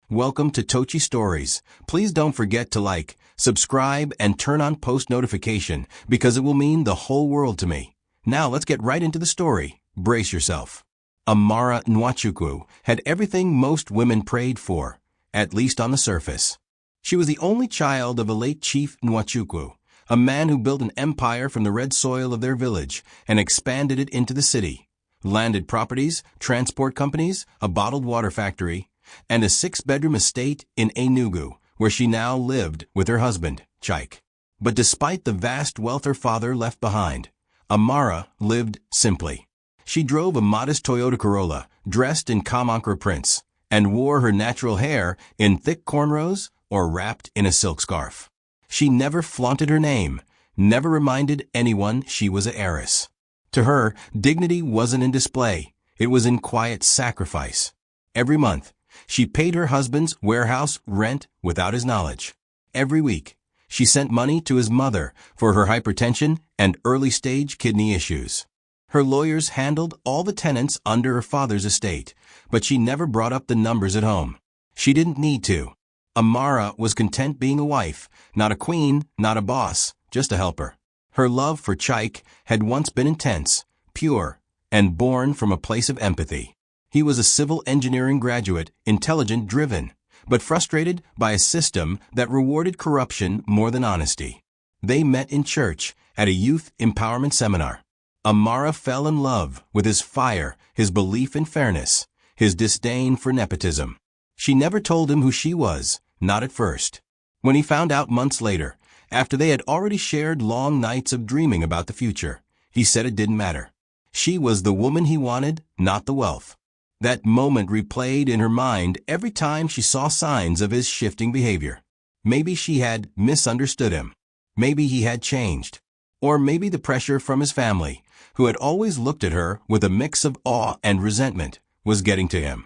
Welcome to Tochi Stories. Please don't forget to like, subscribe, and turn on post notification because it will mean the whole world to me. Now let's get right into the story. Brace yourself. Amara Nwachukwu had everything most women prayed for, at least on the surface. She was the only child of a late Chief Nwachukwu, a man who built an empire from the red soil of their village and expanded it into the city. Landed properties, transport companies, a bottled water factory, and a 6-bedroom estate in Enugu, where she now lived with her husband, Chike. But despite the vast wealth her father left behind, Amara lived simply. She drove a modest Toyota Corolla, dressed in Kamakura prints, and wore her natural hair in thick cornrows or wrapped in a silk scarf. She never flaunted her name, never reminded anyone she was an heiress. To her, dignity wasn't in display, it was in quiet sacrifice. Every month, she paid her husband's warehouse rent without his knowledge. Every week, she sent money to his mother for her hypertension and early-stage kidney issues. Her lawyers handled all the tenants under her father's estate, but she never brought up the numbers at home. She didn't need to. Amara was content being a wife, not a queen, not a boss, just a helper. Her love for Chike had once been intense, pure, and born from a place of empathy. He was a civil engineering graduate, intelligent, driven, but frustrated by a system that rewarded corruption more than honesty. They met in church at a youth empowerment seminar. Amara fell in love with his fire, his belief in fairness, his disdain for nepotism. She never told him who she was, not at first. When he found out months later, after they had already shared long nights of dreaming about the future, he said it didn't matter. She was the woman he wanted, not the wealth. That moment replayed in her mind every time she saw signs of his shifting behavior. Maybe she had misunderstood him. Maybe he had changed. Or maybe the pressure from his family, who had always looked at her with a mix of awe and resentment, was getting to him.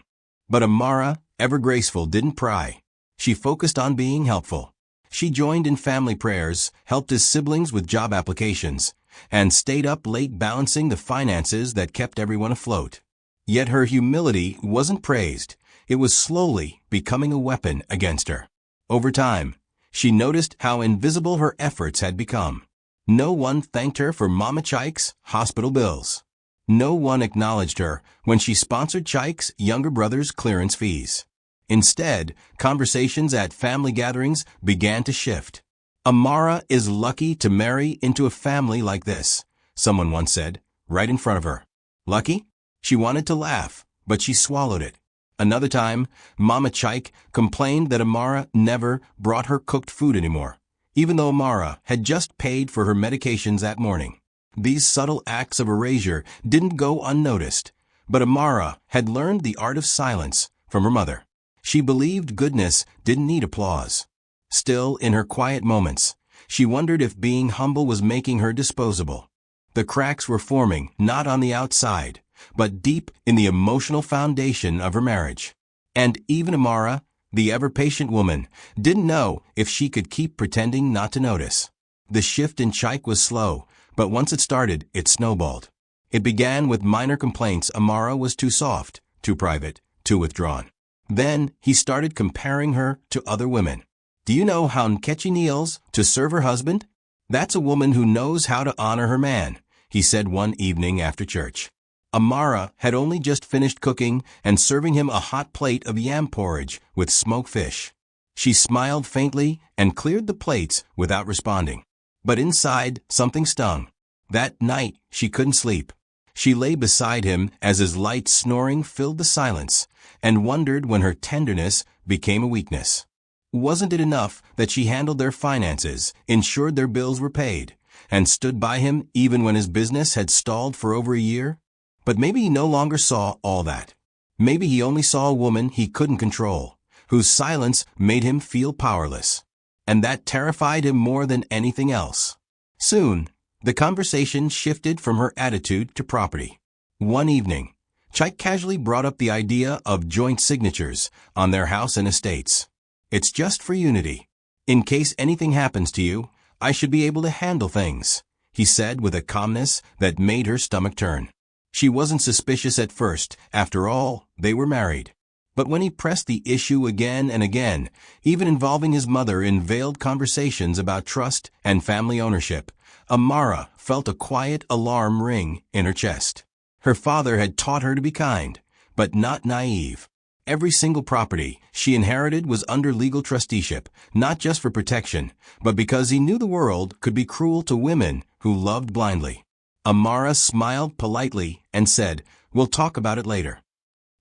But Amara, ever graceful, didn't pry. She focused on being helpful. She joined in family prayers, helped his siblings with job applications, and stayed up late balancing the finances that kept everyone afloat. Yet her humility wasn't praised. It was slowly becoming a weapon against her. Over time, she noticed how invisible her efforts had become. No one thanked her for Mama Chike's hospital bills. No one acknowledged her when she sponsored Chike's younger brother's clearance fees. Instead, conversations at family gatherings began to shift. Amara is lucky to marry into a family like this, someone once said, right in front of her. Lucky? She wanted to laugh, but she swallowed it. Another time, Mama Chike complained that Amara never brought her cooked food anymore, even though Amara had just paid for her medications that morning. These subtle acts of erasure didn't go unnoticed, but Amara had learned the art of silence from her mother. She believed goodness didn't need applause. Still, in her quiet moments, she wondered if being humble was making her disposable. The cracks were forming, not on the outside, but deep in the emotional foundation of her marriage. And even Amara, the ever-patient woman, didn't know if she could keep pretending not to notice. The shift in Chike was slow, but once it started, it snowballed. It began with minor complaints Amara was too soft, too private, too withdrawn. Then he started comparing her to other women. Do you know how Nkechi kneels to serve her husband? That's a woman who knows how to honor her man, he said one evening after church. Amara had only just finished cooking and serving him a hot plate of yam porridge with smoked fish. She smiled faintly and cleared the plates without responding. But inside, something stung. That night, she couldn't sleep. She lay beside him as his light snoring filled the silence and wondered when her tenderness became a weakness. Wasn't it enough that she handled their finances, ensured their bills were paid, and stood by him even when his business had stalled for over a year? But maybe he no longer saw all that. Maybe he only saw a woman he couldn't control, whose silence made him feel powerless. And that terrified him more than anything else. Soon, the conversation shifted from her attitude to property. One evening, Chike casually brought up the idea of joint signatures on their house and estates. It's just for unity. In case anything happens to you, I should be able to handle things, he said with a calmness that made her stomach turn. She wasn't suspicious at first. After all, they were married. But when he pressed the issue again and again, even involving his mother in veiled conversations about trust and family ownership, Amara felt a quiet alarm ring in her chest. Her father had taught her to be kind, but not naive. Every single property she inherited was under legal trusteeship, not just for protection, but because he knew the world could be cruel to women who loved blindly. Amara smiled politely and said, "We'll talk about it later."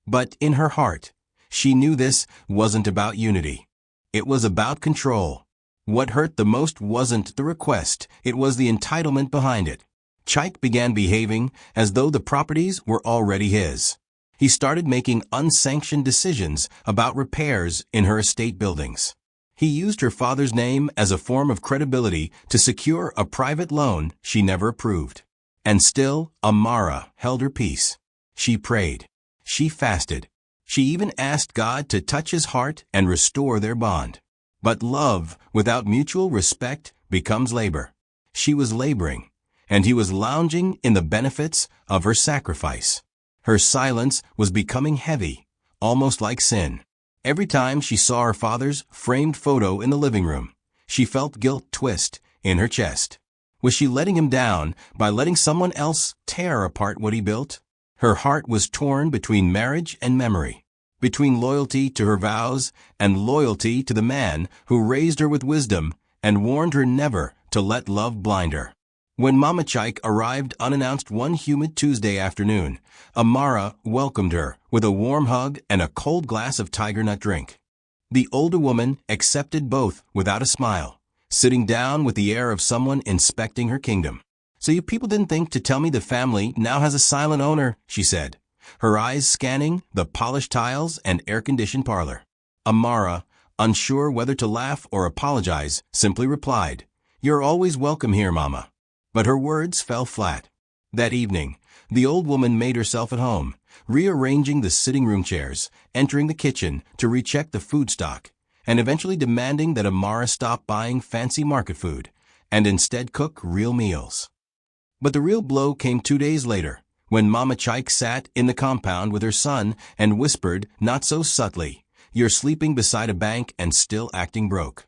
But in her heart, she knew this wasn't about unity. It was about control. What hurt the most wasn't the request, it was the entitlement behind it. Chaik began behaving as though the properties were already his. He started making unsanctioned decisions about repairs in her estate buildings. He used her father's name as a form of credibility to secure a private loan she never approved. And still, Amara held her peace. She prayed. She fasted. She even asked God to touch his heart and restore their bond. But love without mutual respect becomes labor. She was laboring, and he was lounging in the benefits of her sacrifice. Her silence was becoming heavy, almost like sin. Every time she saw her father's framed photo in the living room, she felt guilt twist in her chest. Was she letting him down by letting someone else tear apart what he built? Her heart was torn between marriage and memory, between loyalty to her vows and loyalty to the man who raised her with wisdom and warned her never to let love blind her. When Mama Chaik arrived unannounced one humid Tuesday afternoon, Amara welcomed her with a warm hug and a cold glass of tiger nut drink. The older woman accepted both without a smile, sitting down with the air of someone inspecting her kingdom. "So you people didn't think to tell me the family now has a silent owner," she said, her eyes scanning the polished tiles and air-conditioned parlor. Amara, unsure whether to laugh or apologize, simply replied, "You're always welcome here, Mama." But her words fell flat. That evening, the old woman made herself at home, rearranging the sitting room chairs, entering the kitchen to recheck the food stock, and eventually demanding that Amara stop buying fancy market food and instead cook real meals. But the real blow came 2 days later, when Mama Chaik sat in the compound with her son and whispered, not so subtly, "You're sleeping beside a bank and still acting broke."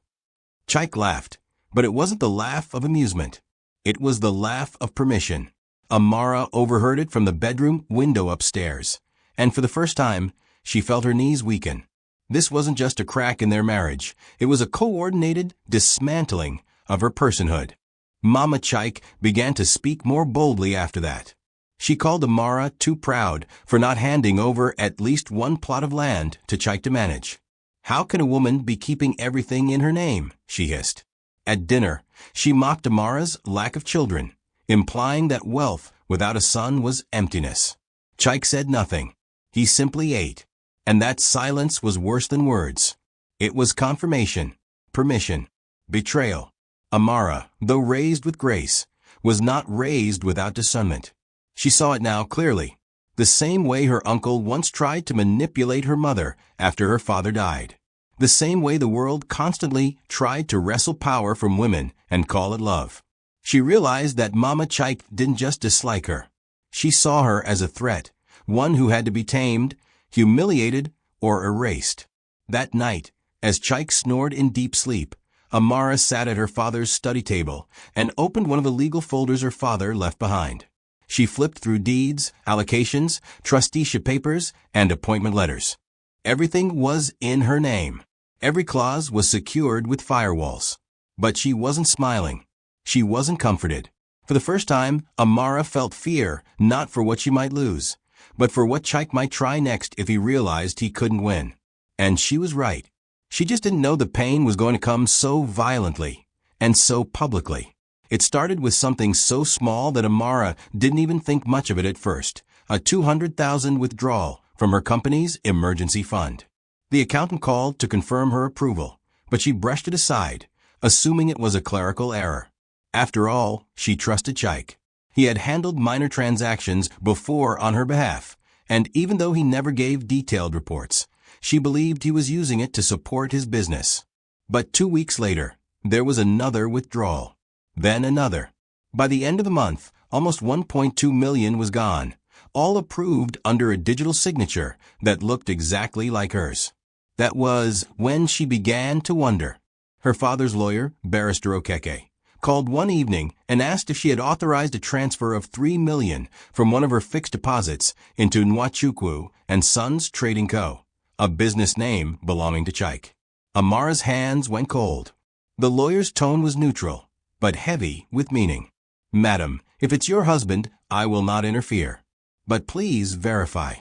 Chaik laughed, but it wasn't the laugh of amusement. It was the laugh of permission. Amara overheard it from the bedroom window upstairs, and for the first time, she felt her knees weaken. This wasn't just a crack in their marriage. It was a coordinated dismantling of her personhood. Mama Chaik began to speak more boldly after that. She called Amara too proud for not handing over at least one plot of land to Chaik to manage. "How can a woman be keeping everything in her name?" she hissed. At dinner, she mocked Amara's lack of children, implying that wealth without a son was emptiness. Chaik said nothing. He simply ate. And that silence was worse than words. It was confirmation, permission, betrayal. Amara, though raised with grace, was not raised without discernment. She saw it now clearly, the same way her uncle once tried to manipulate her mother after her father died. The same way the world constantly tried to wrestle power from women and call it love. She realized that Mama Chaik didn't just dislike her. She saw her as a threat, one who had to be tamed, humiliated, or erased. That night, as Chaik snored in deep sleep, Amara sat at her father's study table and opened one of the legal folders her father left behind. She flipped through deeds, allocations, trusteeship papers, and appointment letters. Everything was in her name. Every clause was secured with firewalls. But she wasn't smiling. She wasn't comforted. For the first time, Amara felt fear, not for what she might lose, but for what Chaik might try next if he realized he couldn't win. And she was right. She just didn't know the pain was going to come so violently and so publicly. It started with something so small that Amara didn't even think much of it at first, a $200,000 withdrawal from her company's emergency fund. The accountant called to confirm her approval, but she brushed it aside, assuming it was a clerical error. After all, she trusted Chaik. He had handled minor transactions before on her behalf, and even though he never gave detailed reports, she believed he was using it to support his business. But 2 weeks later, there was another withdrawal. Then another. By the end of the month, almost $1.2 million was gone, all approved under a digital signature that looked exactly like hers. That was when she began to wonder. Her father's lawyer, Barrister Okeke, called one evening and asked if she had authorized a transfer of $3 million from one of her fixed deposits into Nwachukwu and Sons Trading Co., a business name belonging to Chike. Amara's hands went cold. The lawyer's tone was neutral, but heavy with meaning. "Madam, if it's your husband, I will not interfere. But please verify."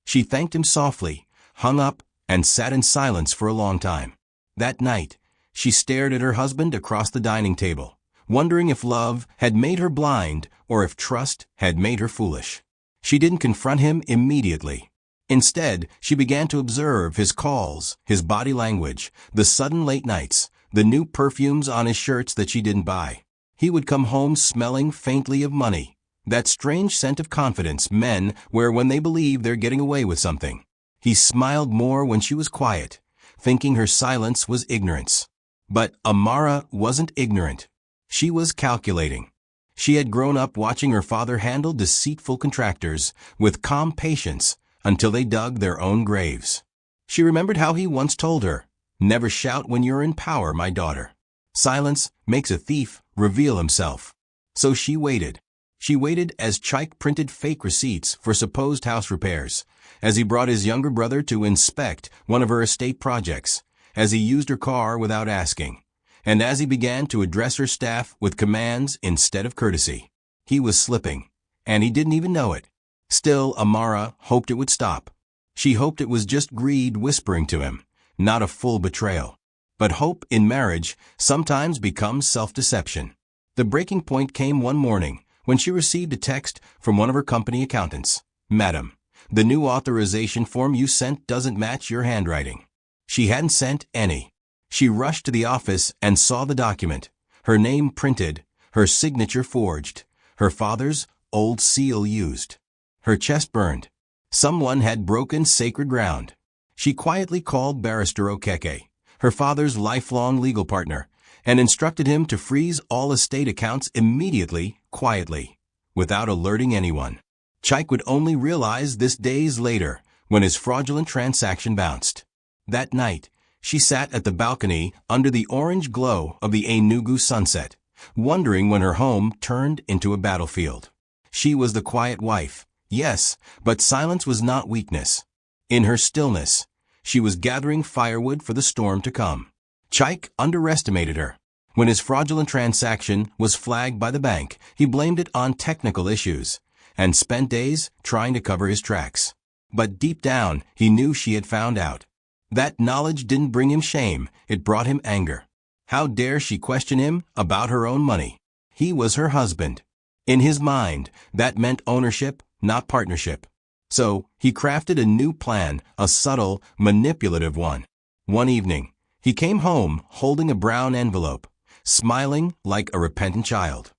She thanked him softly, hung up, and sat in silence for a long time. That night, she stared at her husband across the dining table, wondering if love had made her blind or if trust had made her foolish. She didn't confront him immediately. Instead, she began to observe his calls, his body language, the sudden late nights, the new perfumes on his shirts that she didn't buy. He would come home smelling faintly of money, that strange scent of confidence men wear when they believe they're getting away with something. He smiled more when she was quiet, thinking her silence was ignorance. But Amara wasn't ignorant. She was calculating. She had grown up watching her father handle deceitful contractors with calm patience until they dug their own graves. She remembered how he once told her, "Never shout when you're in power, my daughter. Silence makes a thief reveal himself." So she waited. She waited as Chike printed fake receipts for supposed house repairs, as he brought his younger brother to inspect one of her estate projects, as he used her car without asking, and as he began to address her staff with commands instead of courtesy. He was slipping, and he didn't even know it. Still, Amara hoped it would stop. She hoped it was just greed whispering to him, not a full betrayal. But hope in marriage sometimes becomes self-deception. The breaking point came one morning when she received a text from one of her company accountants. "Madam, the new authorization form you sent doesn't match your handwriting." She hadn't sent any. She rushed to the office and saw the document. Her name printed, her signature forged, her father's old seal used. Her chest burned. Someone had broken sacred ground. She quietly called Barrister Okeke, her father's lifelong legal partner, and instructed him to freeze all estate accounts immediately, quietly, without alerting anyone. Chike would only realize this days later when his fraudulent transaction bounced. That night, she sat at the balcony under the orange glow of the Enugu sunset, wondering when her home turned into a battlefield. She was the quiet wife, yes, but silence was not weakness. In her stillness, she was gathering firewood for the storm to come. Chike underestimated her. When his fraudulent transaction was flagged by the bank, he blamed it on technical issues and spent days trying to cover his tracks. But deep down, he knew she had found out. That knowledge didn't bring him shame, it brought him anger. How dare she question him about her own money? He was her husband. In his mind, that meant ownership, not partnership. So, he crafted a new plan, a subtle, manipulative one. One evening, he came home holding a brown envelope, smiling like a repentant child.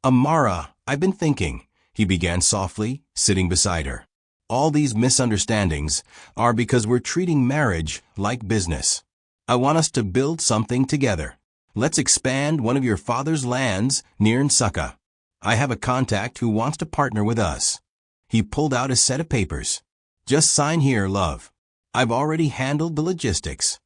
"Amara, I've been thinking," he began softly, sitting beside her. "All these misunderstandings are because we're treating marriage like business. I want us to build something together. Let's expand one of your father's lands near Nsukka. I have a contact who wants to partner with us." He pulled out a set of papers. "Just sign here, love. I've already handled the logistics."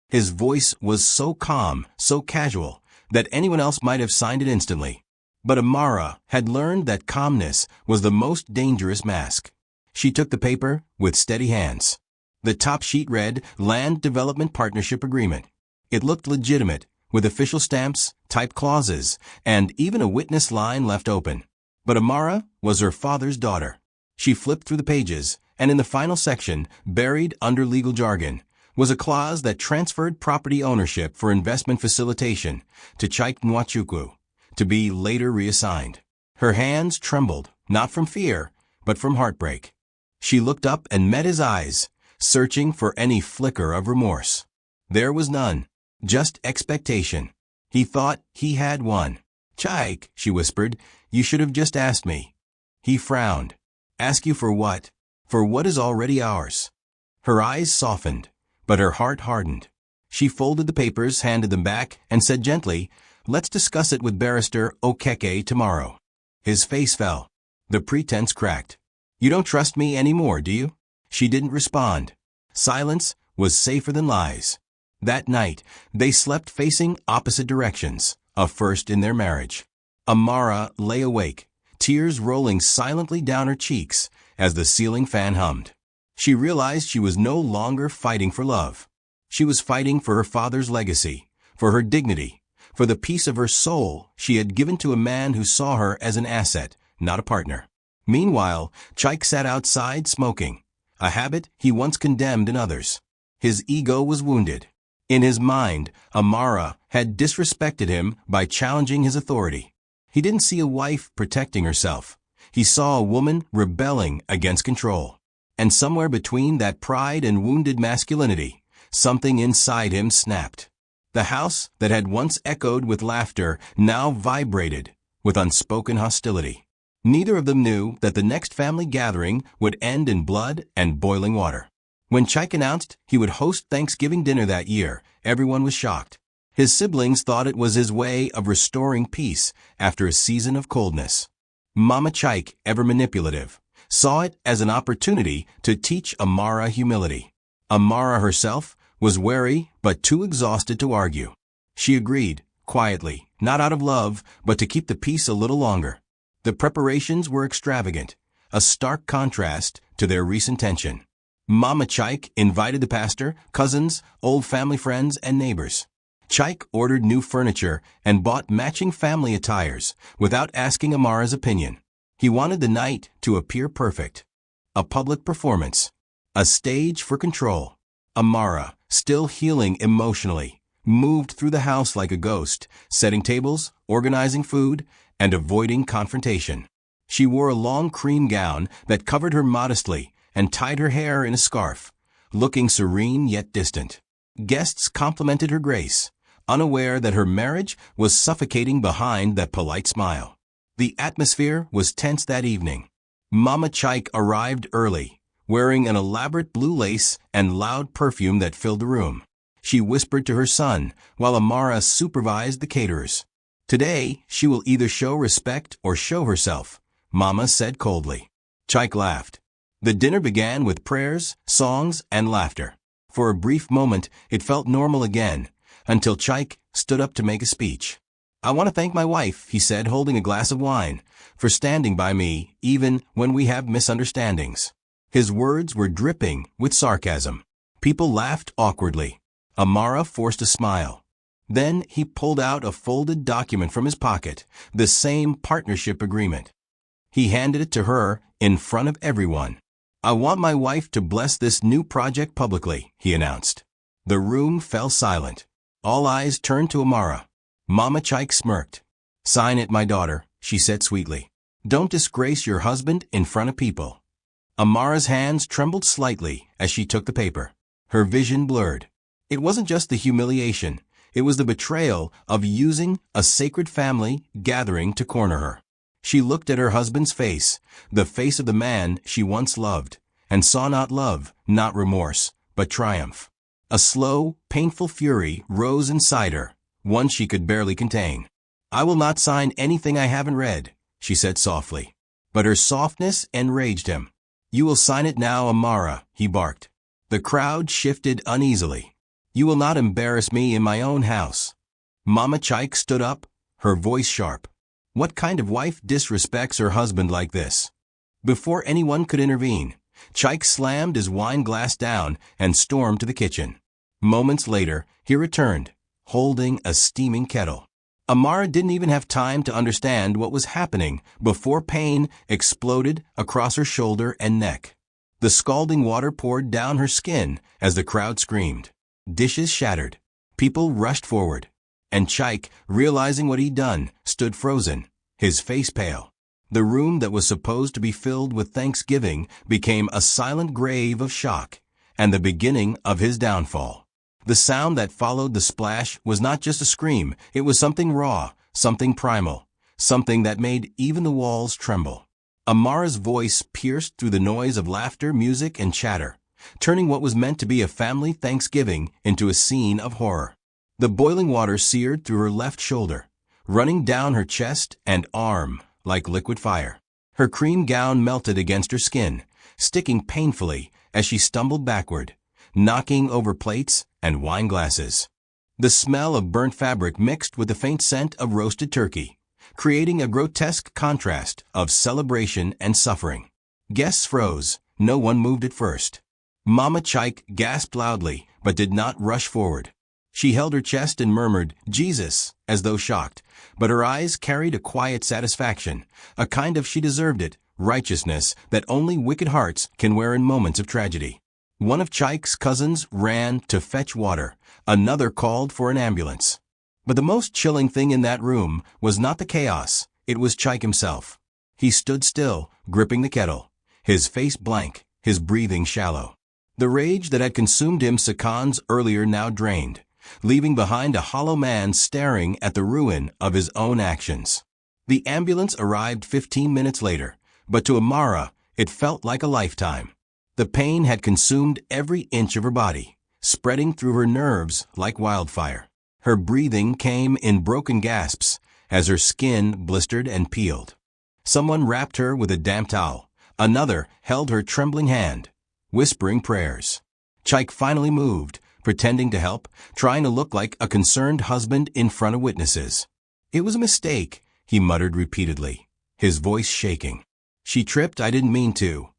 His voice was so calm, so casual, that anyone else might have signed it instantly. But Amara had learned that calmness was the most dangerous mask. She took the paper with steady hands. The top sheet read, "Land Development Partnership Agreement." It looked legitimate, with official stamps, typed clauses, and even a witness line left open. But Amara was her father's daughter. She flipped through the pages, and in the final section, buried under legal jargon, was a clause that transferred property ownership for investment facilitation to Chike Nwachukwu, to be later reassigned. Her hands trembled, not from fear, but from heartbreak. She looked up and met his eyes, searching for any flicker of remorse. There was none, just expectation. He thought he had won. "Chike," she whispered, "you should have just asked me." He frowned. "Ask you for what? For what is already ours?" Her eyes softened, but her heart hardened. She folded the papers, handed them back, and said gently, "Let's discuss it with Barrister Okeke tomorrow." His face fell. The pretense cracked. You don't trust me anymore, do you?" She didn't respond. Silence was safer than lies. That night, they slept facing opposite directions, a first in their marriage. Amara lay awake, tears rolling silently down her cheeks as the ceiling fan hummed. She realized she was no longer fighting for love. She was fighting for her father's legacy, for her dignity, for the peace of her soul she had given to a man who saw her as an asset, not a partner. Meanwhile, Chaik sat outside smoking, a habit he once condemned in others. His ego was wounded. In his mind, Amara had disrespected him by challenging his authority. He didn't see a wife protecting herself. He saw a woman rebelling against control. And somewhere between that pride and wounded masculinity, something inside him snapped. The house that had once echoed with laughter now vibrated with unspoken hostility. Neither of them knew that the next family gathering would end in blood and boiling water. When Chaik announced he would host Thanksgiving dinner that year, everyone was shocked. His siblings thought it was his way of restoring peace after a season of coldness. Mama Chaik, ever manipulative, saw it as an opportunity to teach Amara humility. Amara herself was wary but too exhausted to argue. She agreed, quietly, not out of love, but to keep the peace a little longer. The preparations were extravagant, a stark contrast to their recent tension. Mama Chaik invited the pastor, cousins, old family friends, and neighbors. Chaik ordered new furniture and bought matching family attires without asking Amara's opinion. He wanted the night to appear perfect. A public performance. A stage for control. Amara, still healing emotionally, moved through the house like a ghost, setting tables, organizing food, and avoiding confrontation. She wore a long cream gown that covered her modestly and tied her hair in a scarf, looking serene yet distant. Guests complimented her grace, unaware that her marriage was suffocating behind that polite smile. The atmosphere was tense that evening. Mama Chaik arrived early, wearing an elaborate blue lace and loud perfume that filled the room. She whispered to her son, while Amara supervised the caterers. "Today, she will either show respect or show herself," Mama said coldly. Chaik laughed. The dinner began with prayers, songs, and laughter. For a brief moment, it felt normal again, until Chaik stood up to make a speech. "I want to thank my wife," he said, holding a glass of wine, "for standing by me, even when we have misunderstandings." His words were dripping with sarcasm. People laughed awkwardly. Amara forced a smile. Then he pulled out a folded document from his pocket, the same partnership agreement. He handed it to her in front of everyone. "I want my wife to bless this new project publicly," he announced. The room fell silent. All eyes turned to Amara. Mama Chaik smirked. "Sign it, my daughter," she said sweetly. "Don't disgrace your husband in front of people." Amara's hands trembled slightly as she took the paper. Her vision blurred. It wasn't just the humiliation. It was the betrayal of using a sacred family gathering to corner her. She looked at her husband's face, the face of the man she once loved, and saw not love, not remorse, but triumph. A slow, painful fury rose inside her, one she could barely contain. "I will not sign anything I haven't read," she said softly. But her softness enraged him. "You will sign it now, Amara," he barked. The crowd shifted uneasily. "You will not embarrass me in my own house." Mama Chaik stood up, her voice sharp. What kind of wife disrespects her husband like this? Before anyone could intervene, Chaik slammed his wine glass down and stormed to the kitchen. Moments later, he returned, holding a steaming kettle. Amara didn't even have time to understand what was happening before pain exploded across her shoulder and neck. The scalding water poured down her skin as the crowd screamed. Dishes shattered. People rushed forward. And Chaik, realizing what he'd done, stood frozen, his face pale. The room that was supposed to be filled with thanksgiving became a silent grave of shock, and the beginning of his downfall. The sound that followed the splash was not just a scream, it was something raw, something primal, something that made even the walls tremble. Amara's voice pierced through the noise of laughter, music, and chatter, turning what was meant to be a family Thanksgiving into a scene of horror. The boiling water seared through her left shoulder, running down her chest and arm like liquid fire. Her cream gown melted against her skin, sticking painfully as she stumbled backward, knocking over plates and wine glasses. The smell of burnt fabric mixed with the faint scent of roasted turkey, creating a grotesque contrast of celebration and suffering. Guests froze. No one moved at first. Mama Chaik gasped loudly, but did not rush forward. She held her chest and murmured, "Jesus," as though shocked, but her eyes carried a quiet satisfaction, a kind of she deserved it, righteousness that only wicked hearts can wear in moments of tragedy. One of Chaik's cousins ran to fetch water. Another called for an ambulance. But the most chilling thing in that room was not the chaos. It was Chaik himself. He stood still, gripping the kettle, his face blank, his breathing shallow. The rage that had consumed him seconds earlier now drained, leaving behind a hollow man staring at the ruin of his own actions. The ambulance arrived 15 minutes later, but to Amara, it felt like a lifetime. The pain had consumed every inch of her body, spreading through her nerves like wildfire. Her breathing came in broken gasps as her skin blistered and peeled. Someone wrapped her with a damp towel. Another held her trembling hand, whispering prayers. Chaik finally moved, pretending to help, trying to look like a concerned husband in front of witnesses. "It was a mistake," he muttered repeatedly, his voice shaking. "She tripped, I didn't mean to."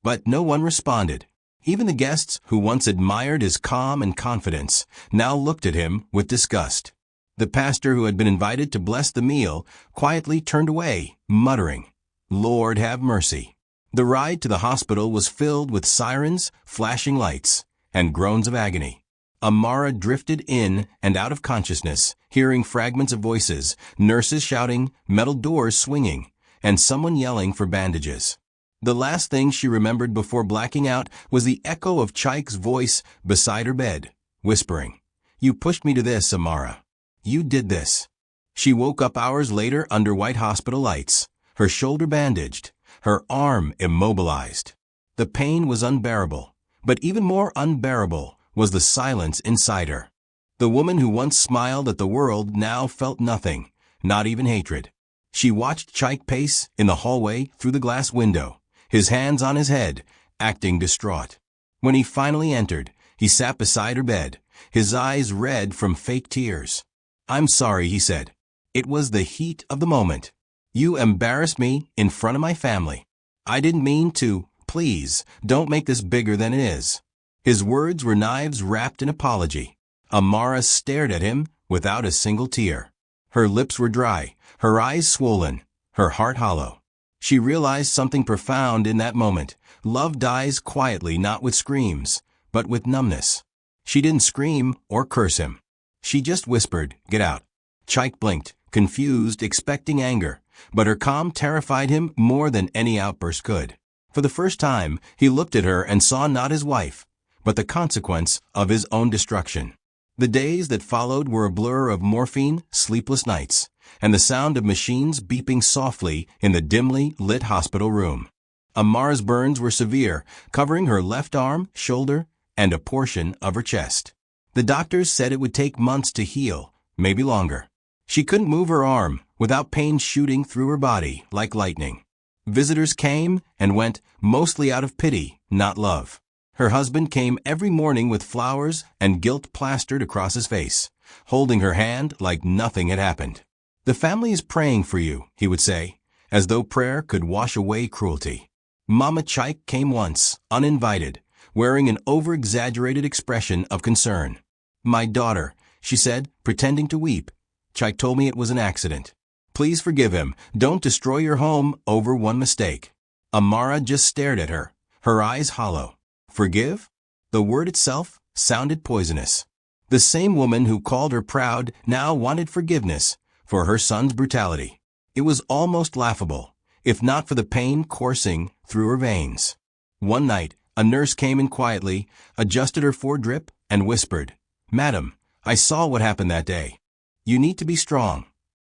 But no one responded. Even the guests who once admired his calm and confidence now looked at him with disgust. The pastor who had been invited to bless the meal quietly turned away, muttering, "Lord have mercy." The ride to the hospital was filled with sirens, flashing lights, and groans of agony. Amara drifted in and out of consciousness, hearing fragments of voices, nurses shouting, metal doors swinging, and someone yelling for bandages. The last thing she remembered before blacking out was the echo of Chaik's voice beside her bed, whispering, "You pushed me to this, Amara. You did this." She woke up hours later under white hospital lights, her shoulder bandaged, her arm immobilized. The pain was unbearable, but even more unbearable was the silence inside her. The woman who once smiled at the world now felt nothing, not even hatred. She watched Chaik pace in the hallway through the glass window, his hands on his head, acting distraught. When he finally entered, he sat beside her bed, his eyes red from fake tears. "I'm sorry," he said. "It was the heat of the moment. You embarrassed me in front of my family. I didn't mean to. Please, don't make this bigger than it is." His words were knives wrapped in apology. Amara stared at him without a single tear. Her lips were dry, her eyes swollen, her heart hollow. She realized something profound in that moment. Love dies quietly, not with screams, but with numbness. She didn't scream or curse him. She just whispered, "Get out." Chaik blinked, confused, expecting anger, but her calm terrified him more than any outburst could. For the first time, he looked at her and saw not his wife, but the consequence of his own destruction. The days that followed were a blur of morphine, sleepless nights, and the sound of machines beeping softly in the dimly lit hospital room. Amara's burns were severe, covering her left arm, shoulder, and a portion of her chest. The doctors said it would take months to heal, maybe longer. She couldn't move her arm without pain shooting through her body like lightning. Visitors came and went, mostly out of pity, not love. Her husband came every morning with flowers and guilt plastered across his face, holding her hand like nothing had happened. "The family is praying for you," he would say, as though prayer could wash away cruelty. Mama Chaik came once, uninvited, wearing an over-exaggerated expression of concern. "My daughter," she said, pretending to weep. "Chaik told me it was an accident. Please forgive him. Don't destroy your home over one mistake." Amara just stared at her, her eyes hollow. Forgive? The word itself sounded poisonous. The same woman who called her proud now wanted forgiveness for her son's brutality. It was almost laughable, if not for the pain coursing through her veins. One night, a nurse came in quietly, adjusted her foredrip, and whispered, "Madam, I saw what happened that day. You need to be strong."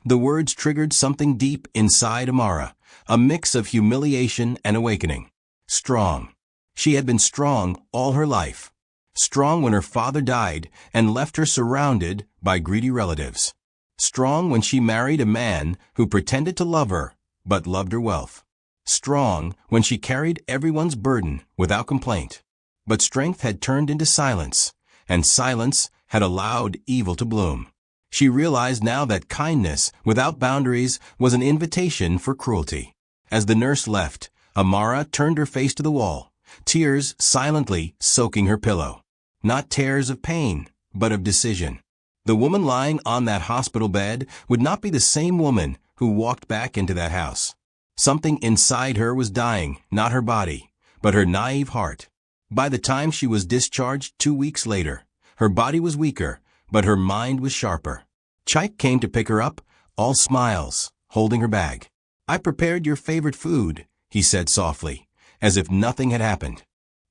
The words triggered something deep inside Amara, a mix of humiliation and awakening. Strong. She had been strong all her life. Strong when her father died and left her surrounded by greedy relatives. Strong when she married a man who pretended to love her, but loved her wealth. strong when she carried everyone's burden without complaint. But strength had turned into silence, and silence had allowed evil to bloom. She realized now that kindness without boundaries was an invitation for cruelty. As the nurse left, Amara turned her face to the wall, tears silently soaking her pillow. Not tears of pain, but of decision. The woman lying on that hospital bed would not be the same woman who walked back into that house. Something inside her was dying, not her body, but her naive heart. By the time she was discharged 2 weeks later, her body was weaker, but her mind was sharper. Chike came to pick her up, all smiles, holding her bag. "I prepared your favorite food," he said softly, as if nothing had happened.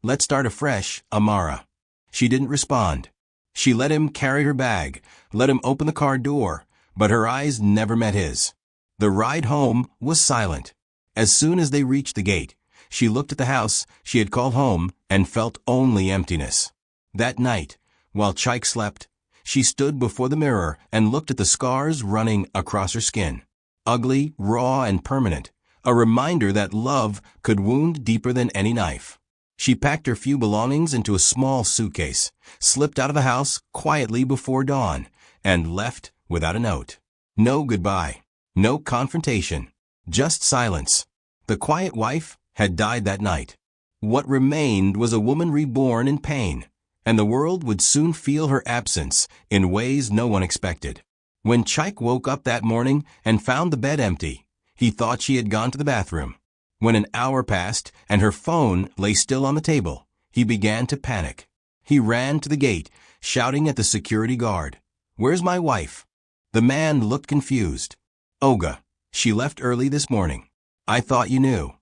"Let's start afresh, Amara." She didn't respond. She let him carry her bag, let him open the car door, but her eyes never met his. The ride home was silent. As soon as they reached the gate, she looked at the house she had called home and felt only emptiness. That night, while Chike slept, she stood before the mirror and looked at the scars running across her skin. Ugly, raw, and permanent, a reminder that love could wound deeper than any knife. She packed her few belongings into a small suitcase, slipped out of the house quietly before dawn, and left without a note. No goodbye, no confrontation, just silence. The quiet wife had died that night. What remained was a woman reborn in pain, and the world would soon feel her absence in ways no one expected. When Chike woke up that morning and found the bed empty, he thought she had gone to the bathroom. When an hour passed and her phone lay still on the table, he began to panic. He ran to the gate, shouting at the security guard, "Where's my wife?" The man looked confused. "Olga, she left early this morning. I thought you knew."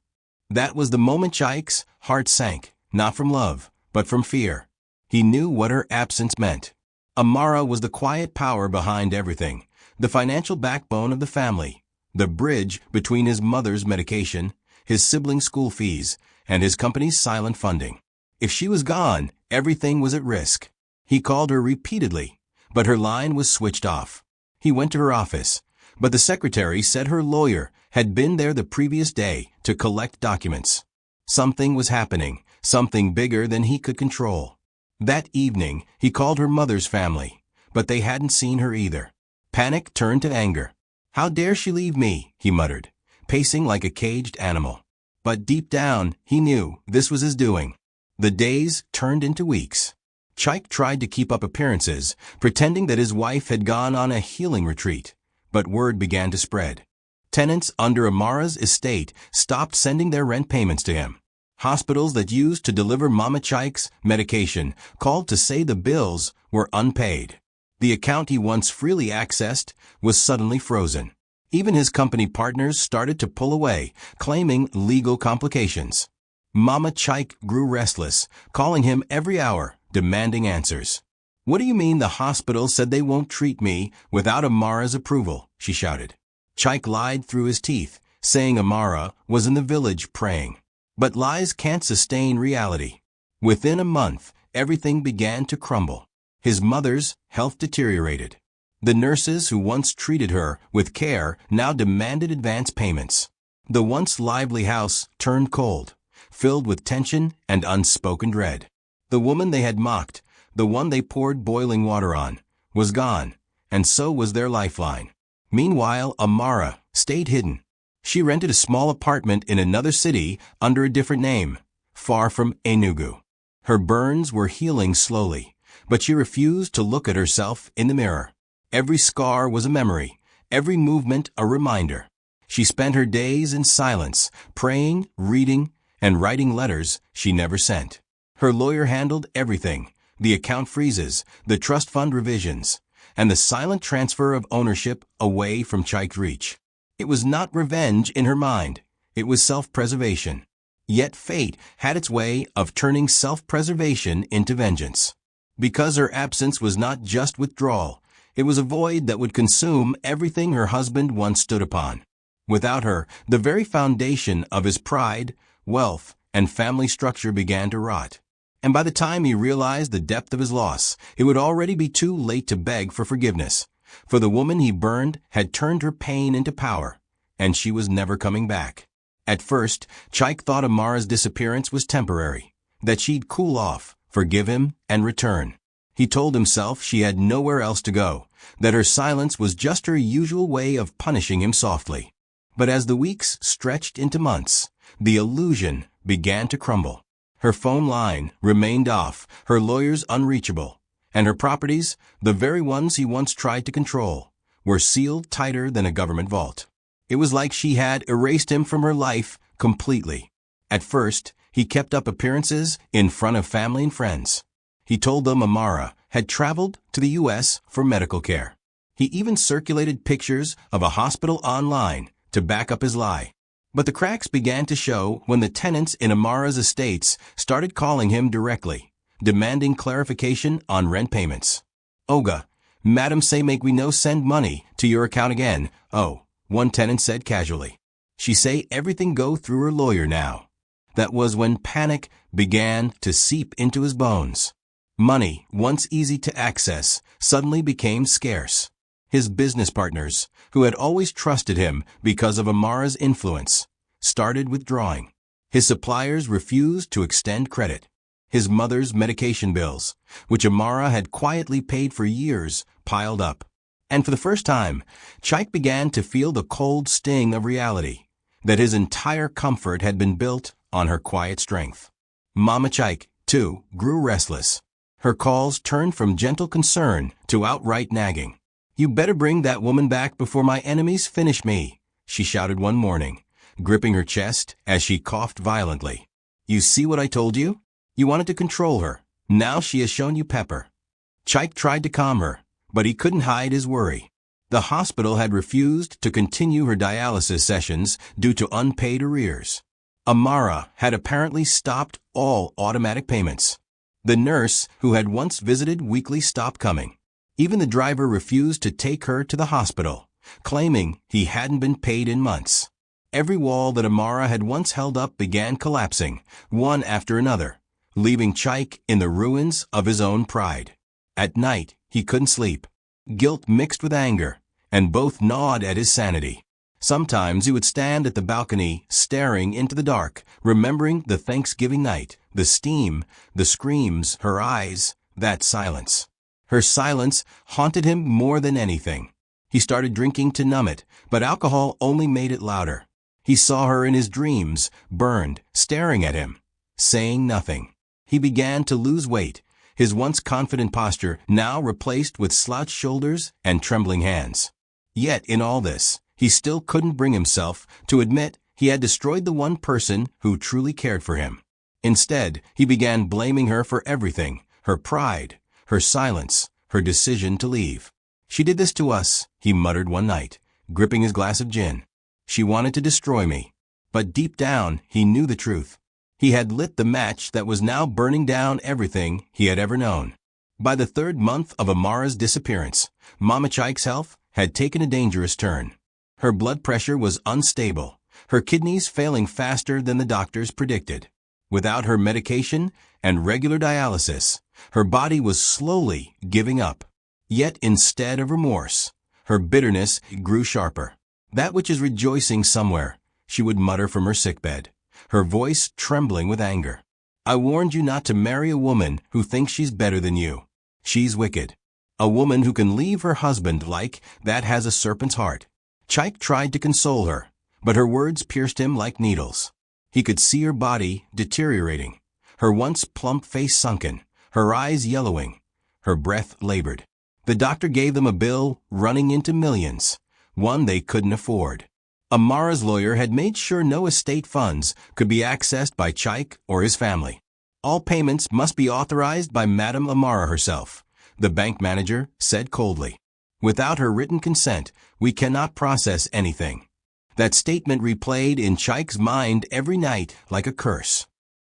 That was the moment Chike's heart sank, not from love, but from fear. He knew what her absence meant. Amara was the quiet power behind everything, the financial backbone of the family, the bridge between his mother's medication, his siblings' school fees, and his company's silent funding. If she was gone, everything was at risk. He called her repeatedly, but her line was switched off. He went to her office, but the secretary said her lawyer had been there the previous day to collect documents. Something was happening, something bigger than he could control. That evening, he called her mother's family, but they hadn't seen her either. Panic turned to anger. "How dare she leave me?" he muttered, pacing like a caged animal. But deep down, he knew this was his doing. The days turned into weeks. Chike tried to keep up appearances, pretending that his wife had gone on a healing retreat, but word began to spread. Tenants under Amara's estate stopped sending their rent payments to him. Hospitals that used to deliver Mama Chike's medication called to say the bills were unpaid. The account he once freely accessed was suddenly frozen. Even his company partners started to pull away, claiming legal complications. Mama Chike grew restless, calling him every hour, demanding answers. "What do you mean the hospital said they won't treat me without Amara's approval?" she shouted. Chike lied through his teeth, saying Amara was in the village praying. But lies can't sustain reality. Within a month, everything began to crumble. His mother's health deteriorated. The nurses who once treated her with care now demanded advance payments. The once lively house turned cold, filled with tension and unspoken dread. The woman they had mocked, the one they poured boiling water on, was gone, and so was their lifeline. Meanwhile, Amara stayed hidden. She rented a small apartment in another city under a different name, far from Enugu. Her burns were healing slowly, but she refused to look at herself in the mirror. Every scar was a memory, every movement a reminder. She spent her days in silence, praying, reading, and writing letters she never sent. Her lawyer handled everything, the account freezes, the trust fund revisions, and the silent transfer of ownership away from Chike's reach. It was not revenge in her mind. It was self-preservation. Yet fate had its way of turning self-preservation into vengeance. Because her absence was not just withdrawal, it was a void that would consume everything her husband once stood upon. Without her, the very foundation of his pride, wealth, and family structure began to rot. And by the time he realized the depth of his loss, it would already be too late to beg for forgiveness. For the woman he burned had turned her pain into power, and she was never coming back. At first, Chaik thought Amara's disappearance was temporary, that she'd cool off, forgive him, and return. He told himself she had nowhere else to go, that her silence was just her usual way of punishing him softly. But as the weeks stretched into months, the illusion began to crumble. Her phone line remained off, her lawyers unreachable, and her properties, the very ones he once tried to control, were sealed tighter than a government vault. It was like she had erased him from her life completely. At first, he kept up appearances in front of family and friends. He told them Amara had traveled to the U.S. for medical care. He even circulated pictures of a hospital online to back up his lie. But the cracks began to show when the tenants in Amara's estates started calling him directly, demanding clarification on rent payments. "Oga, Madam say make we no send money to your account again." "Oh," one tenant said casually. "She say everything go through her lawyer now." That was when panic began to seep into his bones. Money, once easy to access, suddenly became scarce. His business partners, who had always trusted him because of Amara's influence, started withdrawing. His suppliers refused to extend credit. His mother's medication bills, which Amara had quietly paid for years, piled up. And for the first time, Chaik began to feel the cold sting of reality, that his entire comfort had been built on her quiet strength. Mama Chaik, too, grew restless. Her calls turned from gentle concern to outright nagging. "You better bring that woman back before my enemies finish me," she shouted one morning, gripping her chest as she coughed violently. "You see what I told you? You wanted to control her. Now she has shown you pepper." Chaik tried to calm her, but he couldn't hide his worry. The hospital had refused to continue her dialysis sessions due to unpaid arrears. Amara had apparently stopped all automatic payments. The nurse who had once visited weekly stopped coming. Even the driver refused to take her to the hospital, claiming he hadn't been paid in months. Every wall that Amara had once held up began collapsing, one after another, leaving Chaik in the ruins of his own pride. At night, he couldn't sleep. Guilt mixed with anger, and both gnawed at his sanity. Sometimes he would stand at the balcony, staring into the dark, remembering the Thanksgiving night, the steam, the screams, her eyes, that silence. Her silence haunted him more than anything. He started drinking to numb it, but alcohol only made it louder. He saw her in his dreams, burned, staring at him, saying nothing. He began to lose weight, his once confident posture now replaced with slouched shoulders and trembling hands. Yet in all this, he still couldn't bring himself to admit he had destroyed the one person who truly cared for him. Instead, he began blaming her for everything, her pride, her silence, her decision to leave. "She did this to us," he muttered one night, gripping his glass of gin. "She wanted to destroy me." But deep down, he knew the truth. He had lit the match that was now burning down everything he had ever known. By the third month of Amara's disappearance, Mama Chaik's health had taken a dangerous turn. Her blood pressure was unstable, her kidneys failing faster than the doctors predicted. Without her medication and regular dialysis, her body was slowly giving up. Yet instead of remorse, her bitterness grew sharper. "That which is rejoicing somewhere," she would mutter from her sickbed, her voice trembling with anger. "I warned you not to marry a woman who thinks she's better than you. She's wicked. A woman who can leave her husband like that has a serpent's heart." Chaik tried to console her, but her words pierced him like needles. He could see her body deteriorating, her once plump face sunken, her eyes yellowing, her breath labored. The doctor gave them a bill running into millions, one they couldn't afford. Amara's lawyer had made sure no estate funds could be accessed by Chaik or his family. "All payments must be authorized by Madame Amara herself," the bank manager said coldly. "Without her written consent, we cannot process anything." That statement replayed in Chaik's mind every night like a curse.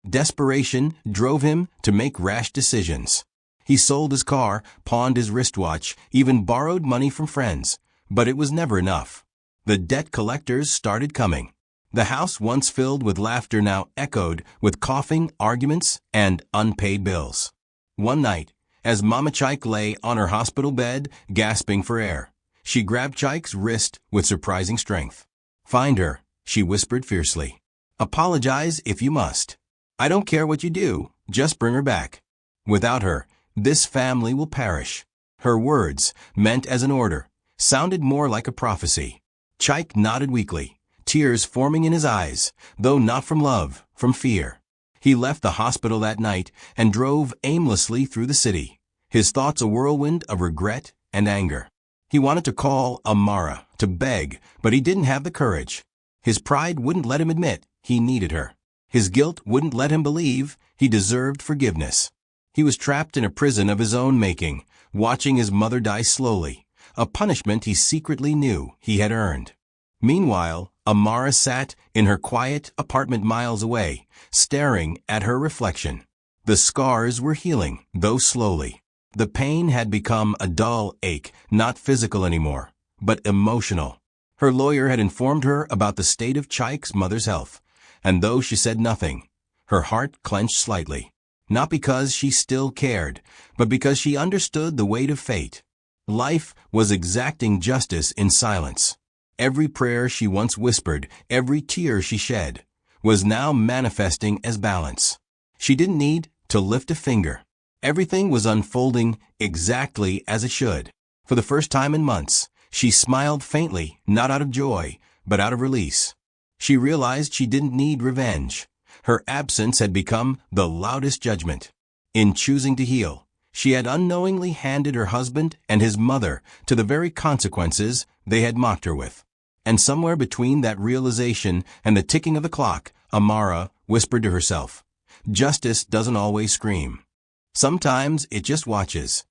Desperation drove him to make rash decisions. He sold his car, pawned his wristwatch, even borrowed money from friends. But it was never enough. The debt collectors started coming. The house once filled with laughter now echoed with coughing, arguments, and unpaid bills. One night, as Mama Chaik lay on her hospital bed, gasping for air, she grabbed Chaik's wrist with surprising strength. "Find her," she whispered fiercely. Apologize if you must. I don't care what you do, just bring her back. Without her, this family will perish. Her words, meant as an order, sounded more like a prophecy. Chaik nodded weakly, tears forming in his eyes, though not from love, from fear. He left the hospital that night and drove aimlessly through the city, his thoughts a whirlwind of regret and anger. He wanted to call Amara, to beg, but he didn't have the courage. His pride wouldn't let him admit he needed her. His guilt wouldn't let him believe he deserved forgiveness. He was trapped in a prison of his own making, watching his mother die slowly, a punishment he secretly knew he had earned. Meanwhile, Amara sat in her quiet apartment miles away, staring at her reflection. The scars were healing, though slowly. The pain had become a dull ache, not physical anymore, but emotional. Her lawyer had informed her about the state of Chaik's mother's health, and though she said nothing, her heart clenched slightly. Not because she still cared, but because she understood the weight of fate. Life was exacting justice in silence. Every prayer she once whispered, every tear she shed, was now manifesting as balance. She didn't need to lift a finger. Everything was unfolding exactly as it should. For the first time in months, she smiled faintly, not out of joy, but out of release. She realized she didn't need revenge. Her absence had become the loudest judgment. In choosing to heal, she had unknowingly handed her husband and his mother to the very consequences they had mocked her with. And somewhere between that realization and the ticking of the clock, Amara whispered to herself, "Justice doesn't always scream. Sometimes it just watches."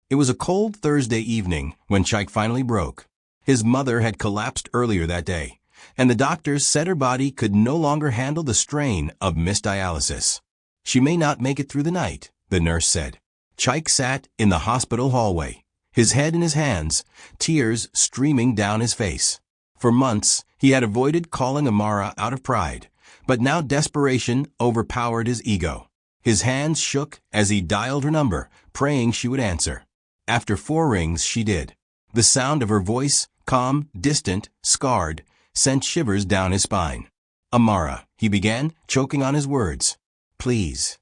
It was a cold Thursday evening when Chaik finally broke. His mother had collapsed earlier that day, and the doctors said her body could no longer handle the strain of missed dialysis. "She may not make it through the night," the nurse said. Chaik sat in the hospital hallway, his head in his hands, tears streaming down his face. For months, he had avoided calling Amara out of pride, but now desperation overpowered his ego. His hands shook as he dialed her number, praying she would answer. After 4 rings, she did. The sound of her voice, calm, distant, scarred, sent shivers down his spine. "Amara," he began, choking on his words. "Please.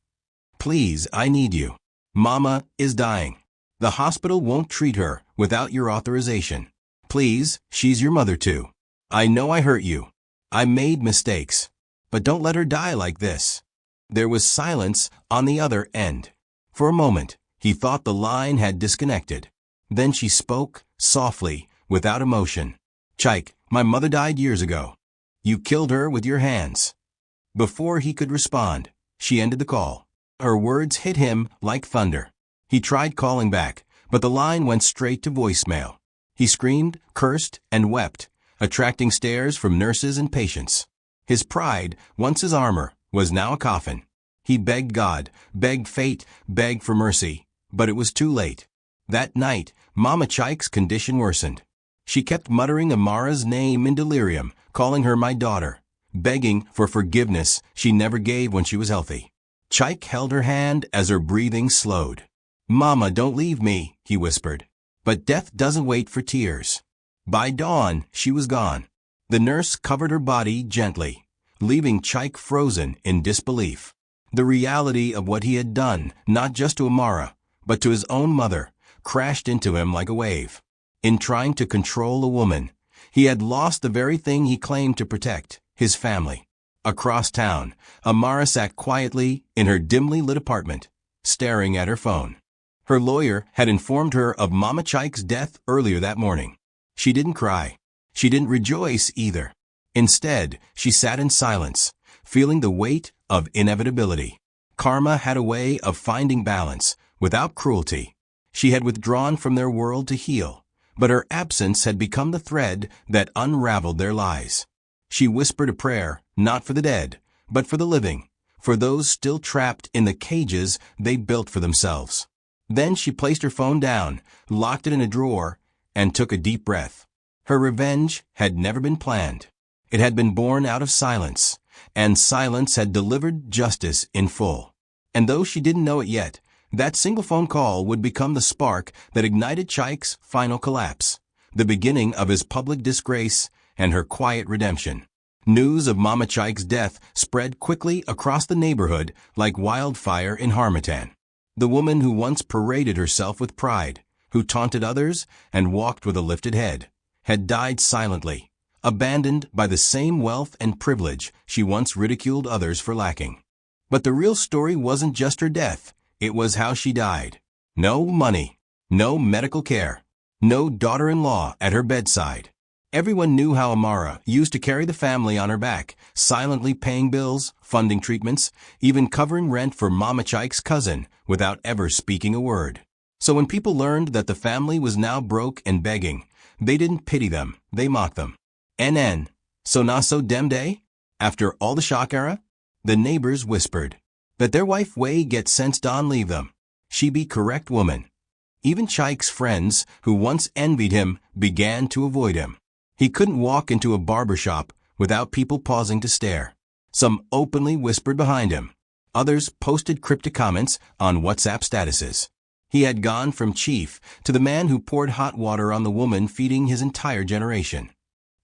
Please, I need you. Mama is dying. The hospital won't treat her without your authorization. Please, she's your mother too. I know I hurt you. I made mistakes. But don't let her die like this." There was silence on the other end. For a moment, he thought the line had disconnected. Then she spoke, softly, without emotion. "Chaik, my mother died years ago. You killed her with your hands." Before he could respond, she ended the call. Her words hit him like thunder. He tried calling back, but the line went straight to voicemail. He screamed, cursed, and wept, attracting stares from nurses and patients. His pride, once his armor, was now a coffin. He begged God, begged fate, begged for mercy, but it was too late. That night, Mama Chaik's condition worsened. She kept muttering Amara's name in delirium, calling her my daughter, begging for forgiveness she never gave when she was healthy. Chaik held her hand as her breathing slowed. "Mama, don't leave me," he whispered. But death doesn't wait for tears. By dawn, she was gone. The nurse covered her body gently, leaving Chaik frozen in disbelief. The reality of what he had done, not just to Amara, but to his own mother, crashed into him like a wave. In trying to control a woman, he had lost the very thing he claimed to protect, his family. Across town, Amara sat quietly in her dimly lit apartment, staring at her phone. Her lawyer had informed her of Mama Chaik's death earlier that morning. She didn't cry. She didn't rejoice either. Instead, she sat in silence, feeling the weight of inevitability. Karma had a way of finding balance, without cruelty. She had withdrawn from their world to heal, but her absence had become the thread that unraveled their lies. She whispered a prayer, not for the dead, but for the living, for those still trapped in the cages they built for themselves. Then she placed her phone down, locked it in a drawer, and took a deep breath. Her revenge had never been planned. It had been born out of silence, and silence had delivered justice in full. And though she didn't know it yet, that single phone call would become the spark that ignited Chaik's final collapse, the beginning of his public disgrace and her quiet redemption. News of Mama Chaik's death spread quickly across the neighborhood like wildfire in Harmattan. The woman who once paraded herself with pride, who taunted others and walked with a lifted head, had died silently, abandoned by the same wealth and privilege she once ridiculed others for lacking. But the real story wasn't just her death, it was how she died. No money, no medical care, no daughter-in-law at her bedside. Everyone knew how Amara used to carry the family on her back, silently paying bills, funding treatments, even covering rent for Mama Chaik's cousin without ever speaking a word. So when people learned that the family was now broke and begging, they didn't pity them, they mocked them. NN, so na so dem day? After all the shock era? The neighbors whispered. That their wife Wei get sense don leave them. She be correct woman. Even Chaik's friends, who once envied him, began to avoid him. He couldn't walk into a barber shop without people pausing to stare. Some openly whispered behind him. Others posted cryptic comments on WhatsApp statuses. He had gone from chief to the man who poured hot water on the woman feeding his entire generation.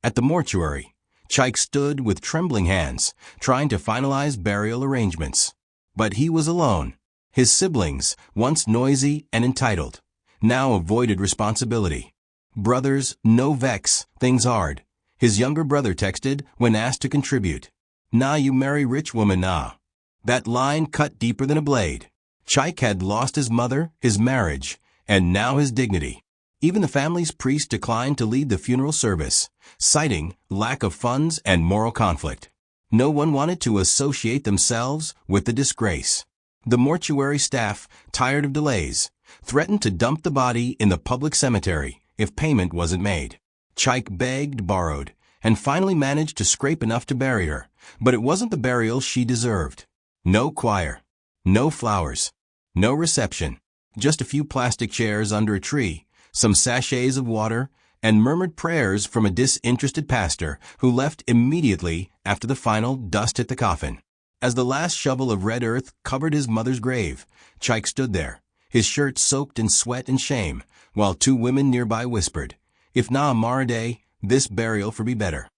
At the mortuary, Chaik stood with trembling hands, trying to finalize burial arrangements. But he was alone. His siblings, once noisy and entitled, now avoided responsibility. Brothers, no vex, things hard. His younger brother texted when asked to contribute. Nah, you marry rich woman, nah. That line cut deeper than a blade. Chaik had lost his mother, his marriage, and now his dignity. Even the family's priest declined to lead the funeral service, citing lack of funds and moral conflict. No one wanted to associate themselves with the disgrace. The mortuary staff, tired of delays, threatened to dump the body in the public cemetery if payment wasn't made. Chaik begged, borrowed, and finally managed to scrape enough to bury her, but it wasn't the burial she deserved. No choir, no flowers, no reception, just a few plastic chairs under a tree, some sachets of water, and murmured prayers from a disinterested pastor who left immediately after the final dust hit the coffin. As the last shovel of red earth covered his mother's grave, Chaik stood there, his shirt soaked in sweat and shame, while two women nearby whispered, "If na Amara day, this burial for be better."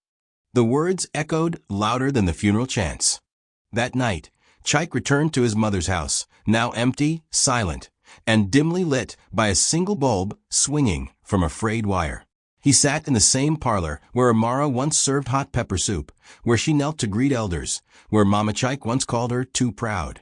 The words echoed louder than the funeral chants. That night, Chaik returned to his mother's house, now empty, silent, and dimly lit by a single bulb swinging from a frayed wire. He sat in the same parlor where Amara once served hot pepper soup, where she knelt to greet elders, where Mama Chaik once called her too proud.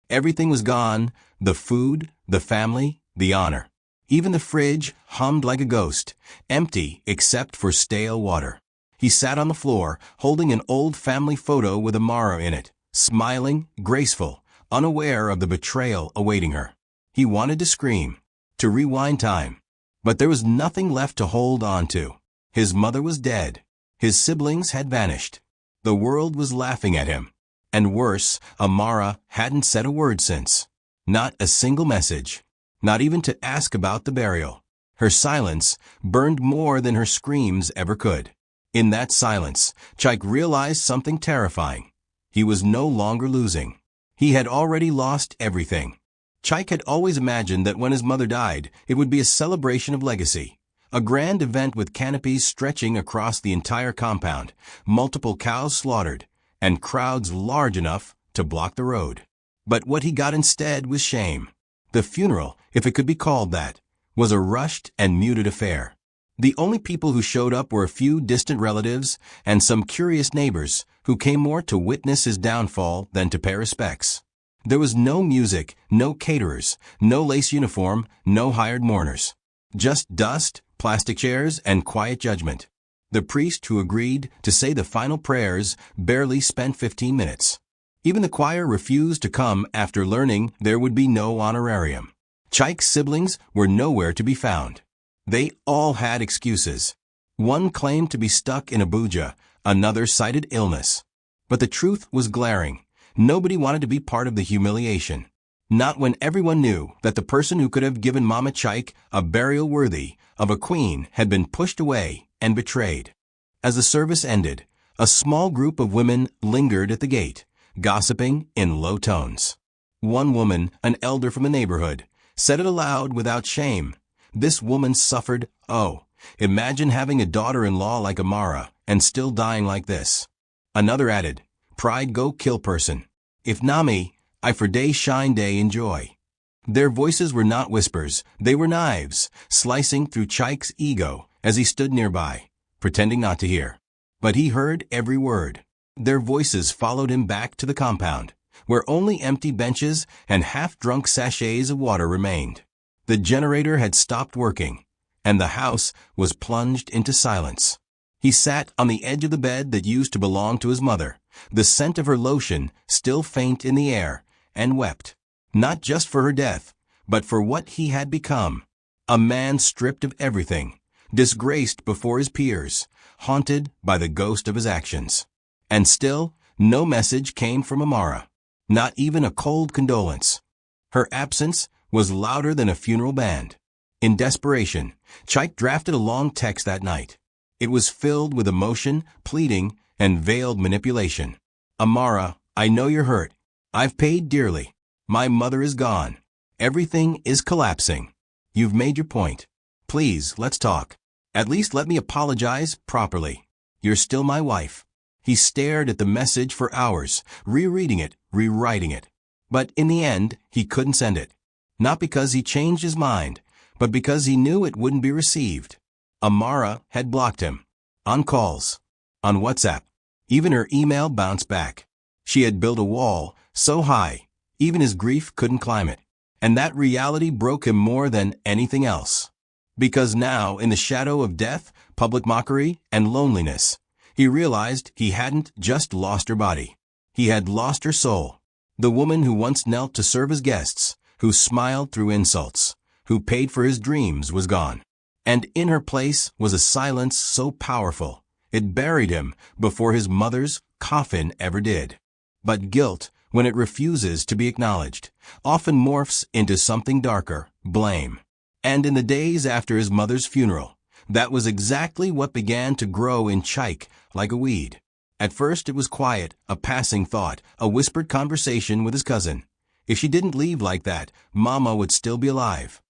Everything was gone, the food, the family, the honor. Even the fridge hummed like a ghost, empty except for stale water. He sat on the floor, holding an old family photo with Amara in it, smiling, graceful, unaware of the betrayal awaiting her. He wanted to scream, to rewind time. But there was nothing left to hold on to. His mother was dead. His siblings had vanished. The world was laughing at him. And worse, Amara hadn't said a word since. Not a single message. Not even to ask about the burial. Her silence burned more than her screams ever could. In that silence, Chaik realized something terrifying. He was no longer losing. He had already lost everything. Chaik had always imagined that when his mother died, it would be a celebration of legacy. A grand event with canopies stretching across the entire compound, multiple cows slaughtered, and crowds large enough to block the road. But what he got instead was shame. The funeral, if it could be called that, was a rushed and muted affair. The only people who showed up were a few distant relatives and some curious neighbors who came more to witness his downfall than to pay respects. There was no music, no caterers, no lace uniform, no hired mourners. Just dust, plastic chairs, and quiet judgment. The priest who agreed to say the final prayers barely spent 15 minutes. Even the choir refused to come after learning there would be no honorarium. Chaik's siblings were nowhere to be found. They all had excuses. One claimed to be stuck in Abuja, another cited illness. But the truth was glaring. Nobody wanted to be part of the humiliation. Not when everyone knew that the person who could have given Mama Chaik a burial worthy of a queen had been pushed away and betrayed. As the service ended, a small group of women lingered at the gate, gossiping in low tones. One woman, an elder from the neighborhood, said it aloud without shame. This woman suffered, oh, imagine having a daughter-in-law like Amara and still dying like this. Another added, "Pride go kill person. If na me, I for day shine day enjoy." Their voices were not whispers, they were knives, slicing through Chike's ego as he stood nearby, pretending not to hear. But he heard every word. Their voices followed him back to the compound, where only empty benches and half-drunk sachets of water remained. The generator had stopped working, and the house was plunged into silence. He sat on the edge of the bed that used to belong to his mother, the scent of her lotion still faint in the air, and wept, not just for her death, but for what he had become. A man stripped of everything, disgraced before his peers, haunted by the ghost of his actions. And still, no message came from Amara, not even a cold condolence. Her absence was louder than a funeral band. In desperation, Chike drafted a long text that night. It was filled with emotion, pleading, and veiled manipulation. "Amara, I know you're hurt. I've paid dearly. My mother is gone. Everything is collapsing. You've made your point. Please, let's talk. At least let me apologize properly. You're still my wife." He stared at the message for hours, rereading it, rewriting it. But in the end, he couldn't send it. Not because he changed his mind, but because he knew it wouldn't be received. Amara had blocked him. On calls. On WhatsApp. Even her email bounced back. She had built a wall so high, even his grief couldn't climb it. And that reality broke him more than anything else. Because now, in the shadow of death, public mockery, and loneliness, he realized he hadn't just lost her body. He had lost her soul. The woman who once knelt to serve his guests, who smiled through insults, who paid for his dreams, was gone. And in her place was a silence so powerful, it buried him before his mother's coffin ever did. But guilt, when it refuses to be acknowledged, often morphs into something darker, blame. And in the days after his mother's funeral, that was exactly what began to grow in Chike like a weed. At first it was quiet, a passing thought, a whispered conversation with his cousin. If she didn't leave like that, Mama would still be alive.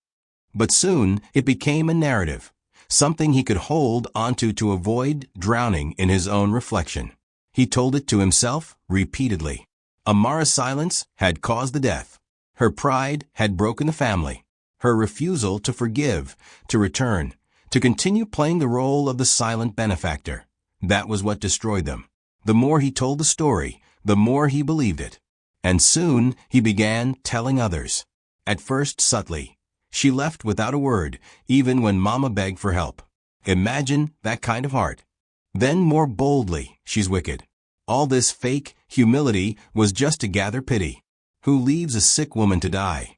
But soon it became a narrative, something he could hold onto to avoid drowning in his own reflection. He told it to himself repeatedly. Amara's silence had caused the death. Her pride had broken the family. Her refusal to forgive, to return, to continue playing the role of the silent benefactor. That was what destroyed them. The more he told the story, the more he believed it. And soon he began telling others. At first subtly. She left without a word, even when Mama begged for help. Imagine that kind of heart. Then more boldly, "She's wicked." All this fake humility was just to gather pity. Who leaves a sick woman to die?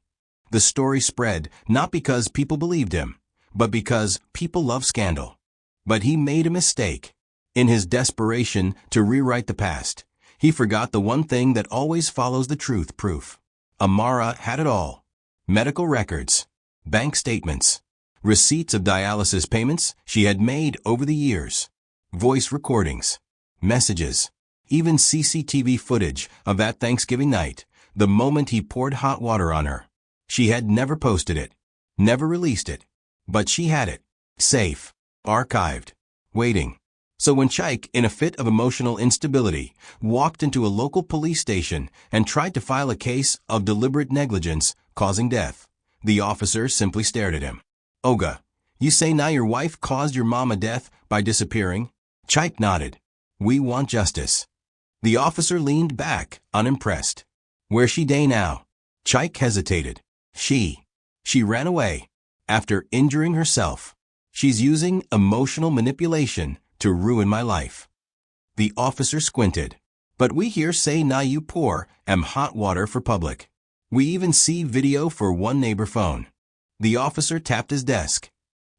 The story spread, not because people believed him, but because people love scandal. But he made a mistake. In his desperation to rewrite the past, he forgot the one thing that always follows the truth: proof. Amara had it all. Medical records, bank statements, receipts of dialysis payments she had made over the years, voice recordings, messages, even CCTV footage of that Thanksgiving night, the moment he poured hot water on her. She had never posted it, never released it, but she had it, safe, archived, waiting. So when Chike, in a fit of emotional instability, walked into a local police station and tried to file a case of deliberate negligence causing death, the officer simply stared at him. "Oga, you say now your wife caused your mama death by disappearing?" Chike nodded. "We want justice." The officer leaned back, unimpressed. "Where she day now?" Chike hesitated. She ran away. After injuring herself. She's using emotional manipulation to ruin my life." The officer squinted. "But we here say na you pour hot water for public. We even see video for one neighbor phone." The officer tapped his desk.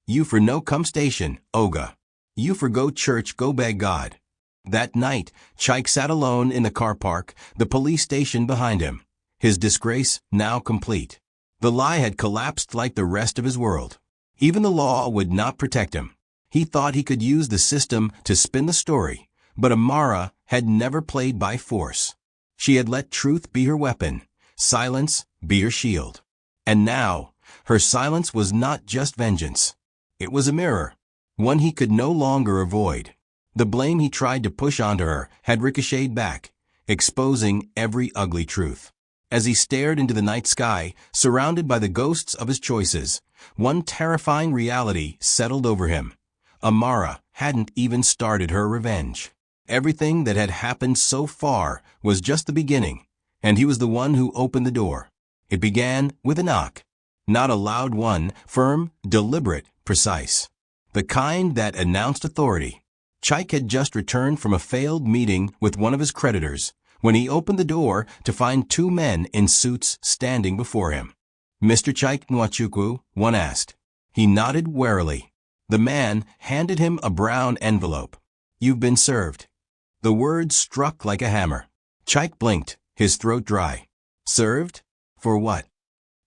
"You for no come station, Oga. You for go church, go beg God." That night, Chike sat alone in the car park, the police station behind him. His disgrace now complete. The lie had collapsed like the rest of his world. Even the law would not protect him. He thought he could use the system to spin the story, but Amara had never played by force. She had let truth be her weapon, silence be her shield. And now, her silence was not just vengeance. It was a mirror, one he could no longer avoid. The blame he tried to push onto her had ricocheted back, exposing every ugly truth. As he stared into the night sky, surrounded by the ghosts of his choices, one terrifying reality settled over him. Amara hadn't even started her revenge. Everything that had happened so far was just the beginning, and he was the one who opened the door. It began with a knock. Not a loud one, firm, deliberate, precise. The kind that announced authority. Chaik had just returned from a failed meeting with one of his creditors when he opened the door to find two men in suits standing before him. "Mr. Chaik Nwachukwu?" one asked. He nodded warily. The man handed him a brown envelope. "You've been served." The words struck like a hammer. Chaik blinked, his throat dry. Served? For what?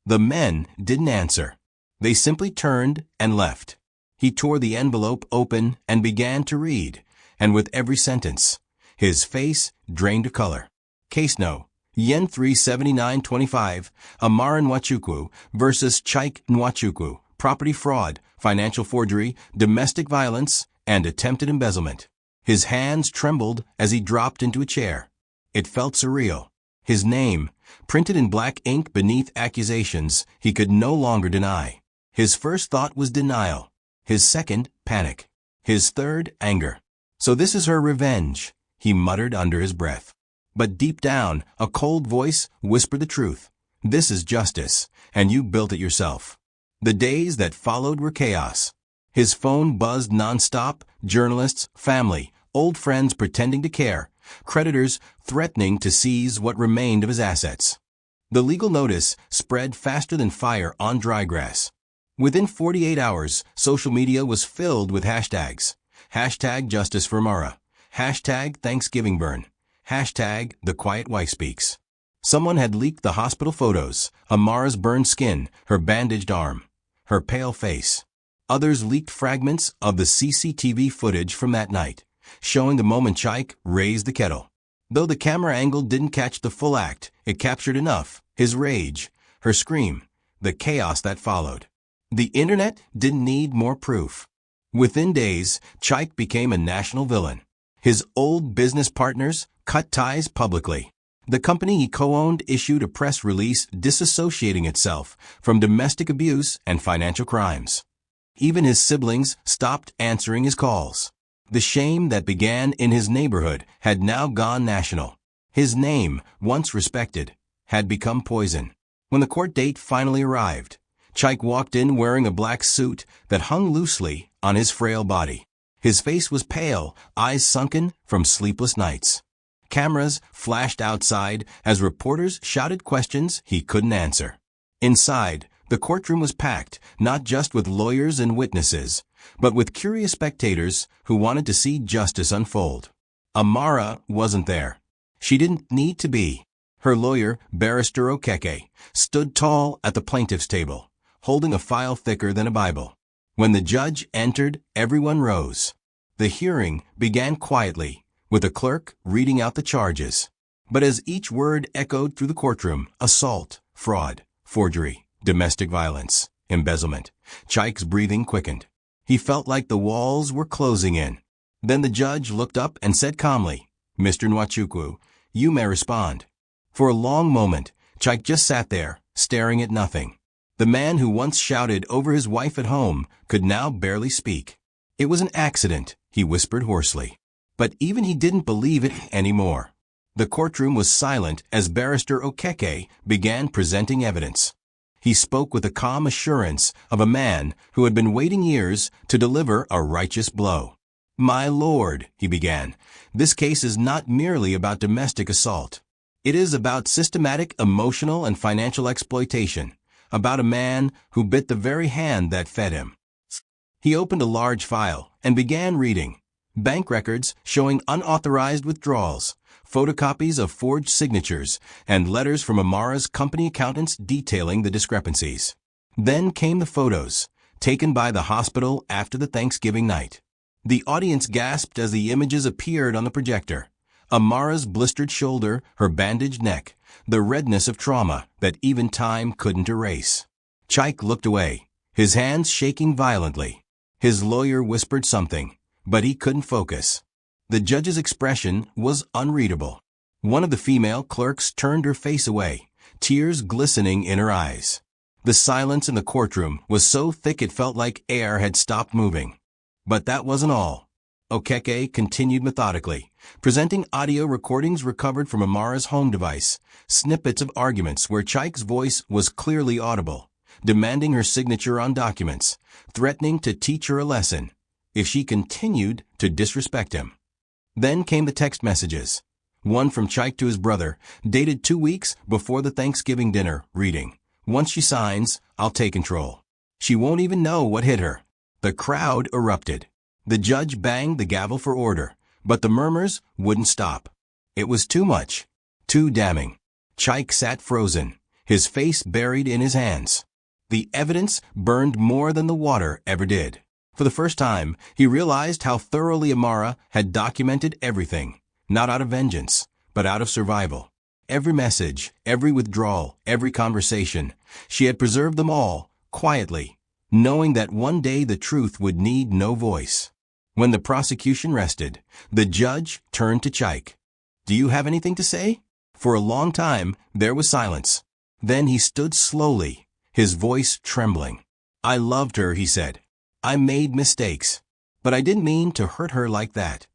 The men didn't answer. They simply turned and left. He tore the envelope open and began to read, and with every sentence, his face drained of color. Case No. Yen 37925, Amara Nwachukwu versus Chaik Nwachukwu, property fraud, financial forgery, domestic violence, and attempted embezzlement. His hands trembled as he dropped into a chair. It felt surreal. His name, printed in black ink beneath accusations he could no longer deny. His first thought was denial. His second, panic. His third, anger. "So this is her revenge," he muttered under his breath. But deep down, a cold voice whispered the truth. "This is justice, and you built it yourself." The days that followed were chaos. His phone buzzed nonstop, journalists, family, old friends pretending to care, creditors threatening to seize what remained of his assets. The legal notice spread faster than fire on dry grass. Within 48 hours, social media was filled with hashtags. Hashtag Justice for Amara. Hashtag Thanksgiving Burn. Hashtag The Quiet Wife Speaks. Someone had leaked the hospital photos, Amara's burned skin, her bandaged arm, her pale face. Others leaked fragments of the CCTV footage from that night, showing the moment Chaik raised the kettle. Though the camera angle didn't catch the full act, it captured enough: his rage, her scream, the chaos that followed. The internet didn't need more proof. Within days, Chaik became a national villain. His old business partners cut ties publicly. The company he co-owned issued a press release disassociating itself from domestic abuse and financial crimes. Even his siblings stopped answering his calls. The shame that began in his neighborhood had now gone national. His name, once respected, had become poison. When the court date finally arrived, Chaik walked in wearing a black suit that hung loosely on his frail body. His face was pale, eyes sunken from sleepless nights. Cameras flashed outside as reporters shouted questions he couldn't answer. Inside, the courtroom was packed, not just with lawyers and witnesses, but with curious spectators who wanted to see justice unfold. Amara wasn't there. She didn't need to be. Her lawyer, Barrister Okeke, stood tall at the plaintiff's table, holding a file thicker than a Bible. When the judge entered, everyone rose. The hearing began quietly, with a clerk reading out the charges. But as each word echoed through the courtroom, assault, fraud, forgery, domestic violence, embezzlement, Chaik's breathing quickened. He felt like the walls were closing in. Then the judge looked up and said calmly, "Mr. Nwachukwu, you may respond." For a long moment, Chaik just sat there, staring at nothing. The man who once shouted over his wife at home could now barely speak. "It was an accident," he whispered hoarsely. But even he didn't believe it anymore. The courtroom was silent as Barrister Okeke began presenting evidence. He spoke with the calm assurance of a man who had been waiting years to deliver a righteous blow. "My lord," he began, "this case is not merely about domestic assault. It is about systematic emotional and financial exploitation, about a man who bit the very hand that fed him." He opened a large file and began reading. Bank records showing unauthorized withdrawals, photocopies of forged signatures, and letters from Amara's company accountants detailing the discrepancies. Then came the photos, taken by the hospital after the Thanksgiving night. The audience gasped as the images appeared on the projector. Amara's blistered shoulder, her bandaged neck, the redness of trauma that even time couldn't erase. Chaik looked away, his hands shaking violently. His lawyer whispered something, but he couldn't focus. The judge's expression was unreadable. One of the female clerks turned her face away, tears glistening in her eyes. The silence in the courtroom was so thick it felt like air had stopped moving. But that wasn't all. Okeke continued methodically, presenting audio recordings recovered from Amara's home device, snippets of arguments where Chaik's voice was clearly audible, demanding her signature on documents, threatening to teach her a lesson if she continued to disrespect him. Then came the text messages. One from Chaik to his brother, dated 2 weeks before the Thanksgiving dinner, reading, "Once she signs, I'll take control. She won't even know what hit her." The crowd erupted. The judge banged the gavel for order, but the murmurs wouldn't stop. It was too much, too damning. Chaik sat frozen, his face buried in his hands. The evidence burned more than the water ever did. For the first time, he realized how thoroughly Amara had documented everything, not out of vengeance, but out of survival. Every message, every withdrawal, every conversation, she had preserved them all, quietly, knowing that one day the truth would need no voice. When the prosecution rested, the judge turned to Chaik. "Do you have anything to say?" For a long time, there was silence. Then he stood slowly, his voice trembling. "I loved her," he said. "I made mistakes, but I didn't mean to hurt her like that."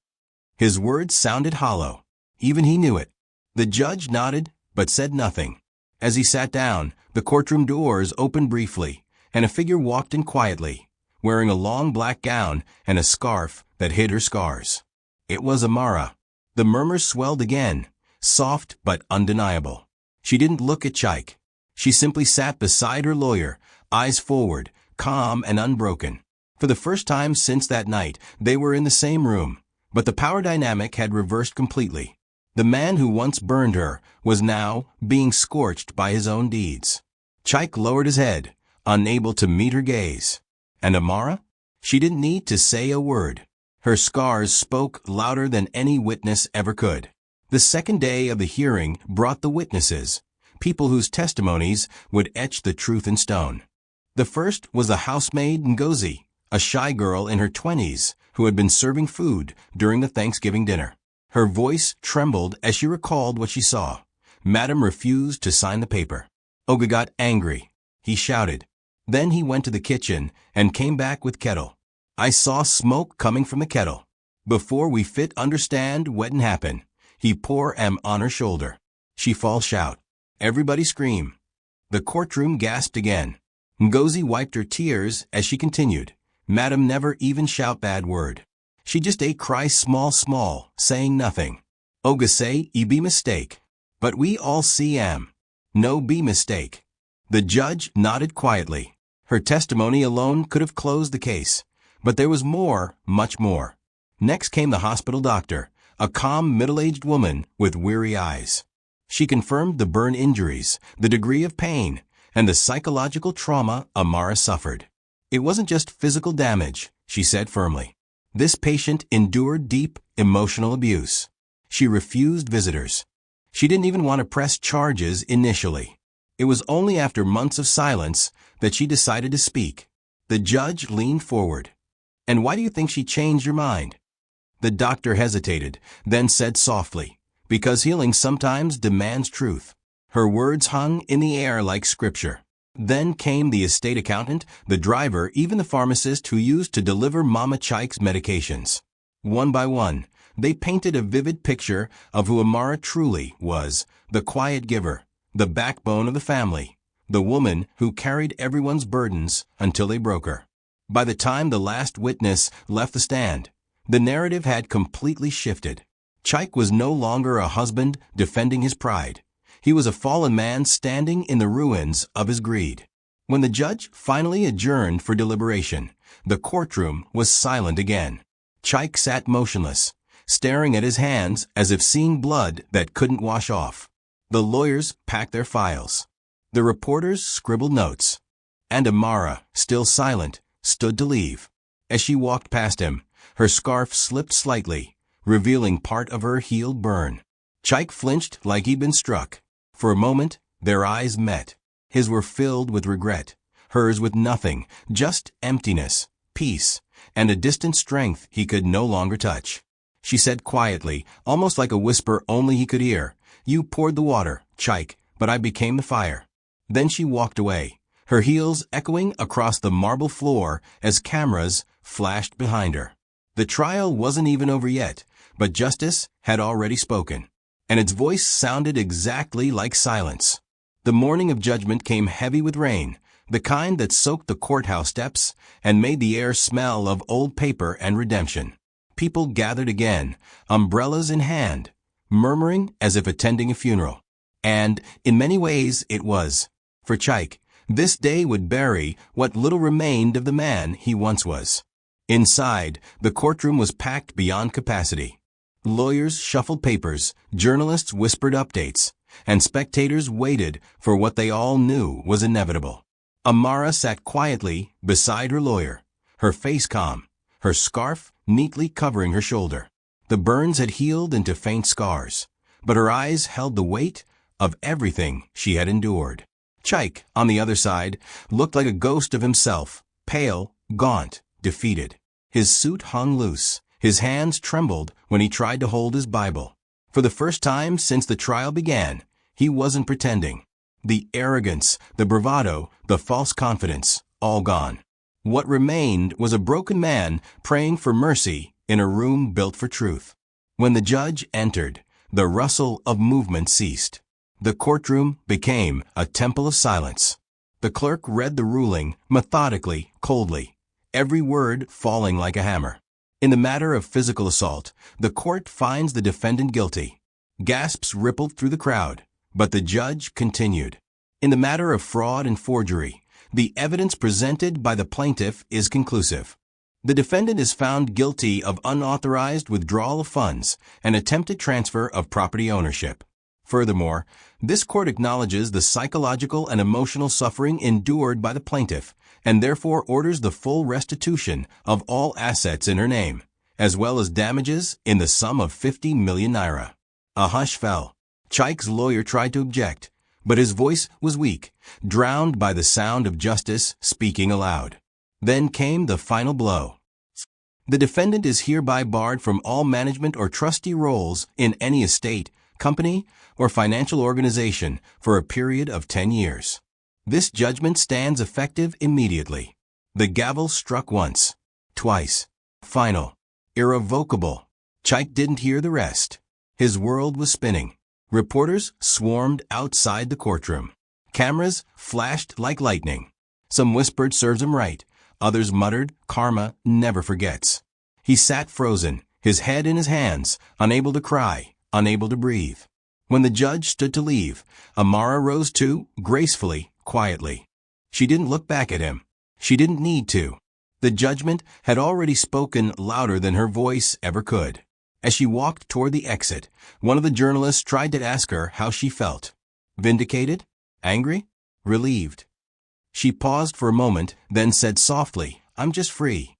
His words sounded hollow. Even he knew it. The judge nodded, but said nothing. As he sat down, the courtroom doors opened briefly, and a figure walked in quietly, wearing a long black gown and a scarf that hid her scars. It was Amara. The murmurs swelled again, soft but undeniable. She didn't look at Chaik. She simply sat beside her lawyer, eyes forward, calm and unbroken. For the first time since that night, they were in the same room, but the power dynamic had reversed completely. The man who once burned her was now being scorched by his own deeds. Chaik lowered his head, unable to meet her gaze. And Amara? She didn't need to say a word. Her scars spoke louder than any witness ever could. The second day of the hearing brought the witnesses, people whose testimonies would etch the truth in stone. The first was the housemaid Ngozi, a shy girl in her 20s who had been serving food during the Thanksgiving dinner. Her voice trembled as she recalled what she saw. Madam refused to sign the paper. Oga got angry. He shouted. Then he went to the kitchen and came back with kettle. "I saw smoke coming from the kettle. Before we fit understand what'n happen." He pour on her shoulder. She fall shout. Everybody scream. The courtroom gasped again. Ngozi wiped her tears as she continued. "Madam never even shout bad word. She just ate cry small, saying nothing. Oga say, e be mistake. But we all see am. No be mistake." The judge nodded quietly. Her testimony alone could have closed the case. But there was more, much more. Next came the hospital doctor, a calm middle-aged woman with weary eyes. She confirmed the burn injuries, the degree of pain, and the psychological trauma Amara suffered. "It wasn't just physical damage," she said firmly. "This patient endured deep emotional abuse. She refused visitors. She didn't even want to press charges initially. It was only after months of silence that she decided to speak." The judge leaned forward. "And why do you think she changed your mind?" The doctor hesitated, then said softly, "Because healing sometimes demands truth." Her words hung in the air like scripture. Then came the estate accountant, the driver, even the pharmacist who used to deliver Mama Chaik's medications. One by one, they painted a vivid picture of who Amara truly was, the quiet giver, the backbone of the family, the woman who carried everyone's burdens until they broke her. By the time the last witness left the stand, the narrative had completely shifted. Chaik was no longer a husband defending his pride. He was a fallen man standing in the ruins of his greed. When the judge finally adjourned for deliberation, the courtroom was silent again. Chaik sat motionless, staring at his hands as if seeing blood that couldn't wash off. The lawyers packed their files. The reporters scribbled notes. And Amara, still silent, stood to leave. As she walked past him, her scarf slipped slightly, revealing part of her healed burn. Chaik flinched like he'd been struck. For a moment, their eyes met. His were filled with regret, hers with nothing, just emptiness, peace, and a distant strength he could no longer touch. she said quietly, almost like a whisper only he could hear. "You poured the water, Chike, but I became the fire." Then she walked away, her heels echoing across the marble floor as cameras flashed behind her. The trial wasn't even over yet, but justice had already spoken, and its voice sounded exactly like silence. The morning of judgment came heavy with rain, the kind that soaked the courthouse steps and made the air smell of old paper and redemption. People gathered again, umbrellas in hand, murmuring as if attending a funeral. And, in many ways, it was. For Chike, this day would bury what little remained of the man he once was. Inside, the courtroom was packed beyond capacity. Lawyers shuffled papers, journalists whispered updates, and spectators waited for what they all knew was inevitable. Amara sat quietly beside her lawyer, her face calm, her scarf neatly covering her shoulder. The burns had healed into faint scars, but her eyes held the weight of everything she had endured. Chike, on the other side, looked like a ghost of himself, pale, gaunt, defeated. His suit hung loose. His hands trembled when he tried to hold his Bible. For the first time since the trial began, he wasn't pretending. The arrogance, the bravado, the false confidence, all gone. What remained was a broken man praying for mercy in a room built for truth. When the judge entered, the rustle of movement ceased. The courtroom became a temple of silence. The clerk read the ruling methodically, coldly, every word falling like a hammer. In the matter of physical assault, the court finds the defendant guilty. Gasps rippled through the crowd, but the judge continued. In the matter of fraud and forgery, the evidence presented by the plaintiff is conclusive. The defendant is found guilty of unauthorized withdrawal of funds and attempted transfer of property ownership. Furthermore, this court acknowledges the psychological and emotional suffering endured by the plaintiff and therefore orders the full restitution of all assets in her name, as well as damages in the sum of 50 million naira. A hush fell. Chike's lawyer tried to object, but his voice was weak, drowned by the sound of justice speaking aloud. Then came the final blow. The defendant is hereby barred from all management or trustee roles in any estate, company, or financial organization for a period of 10 years. This judgment stands effective immediately. The gavel struck once, twice. Final. Irrevocable. Chike didn't hear the rest. His world was spinning. Reporters swarmed outside the courtroom. Cameras flashed like lightning. Some whispered serves him right. Others muttered, "Karma never forgets." He sat frozen, his head in his hands, unable to cry, unable to breathe. When the judge stood to leave, Amara rose too, gracefully, quietly. She didn't look back at him. She didn't need to. The judgment had already spoken louder than her voice ever could. As she walked toward the exit, one of the journalists tried to ask her how she felt. Vindicated? Angry? Relieved? She paused for a moment, then said softly, "I'm just free."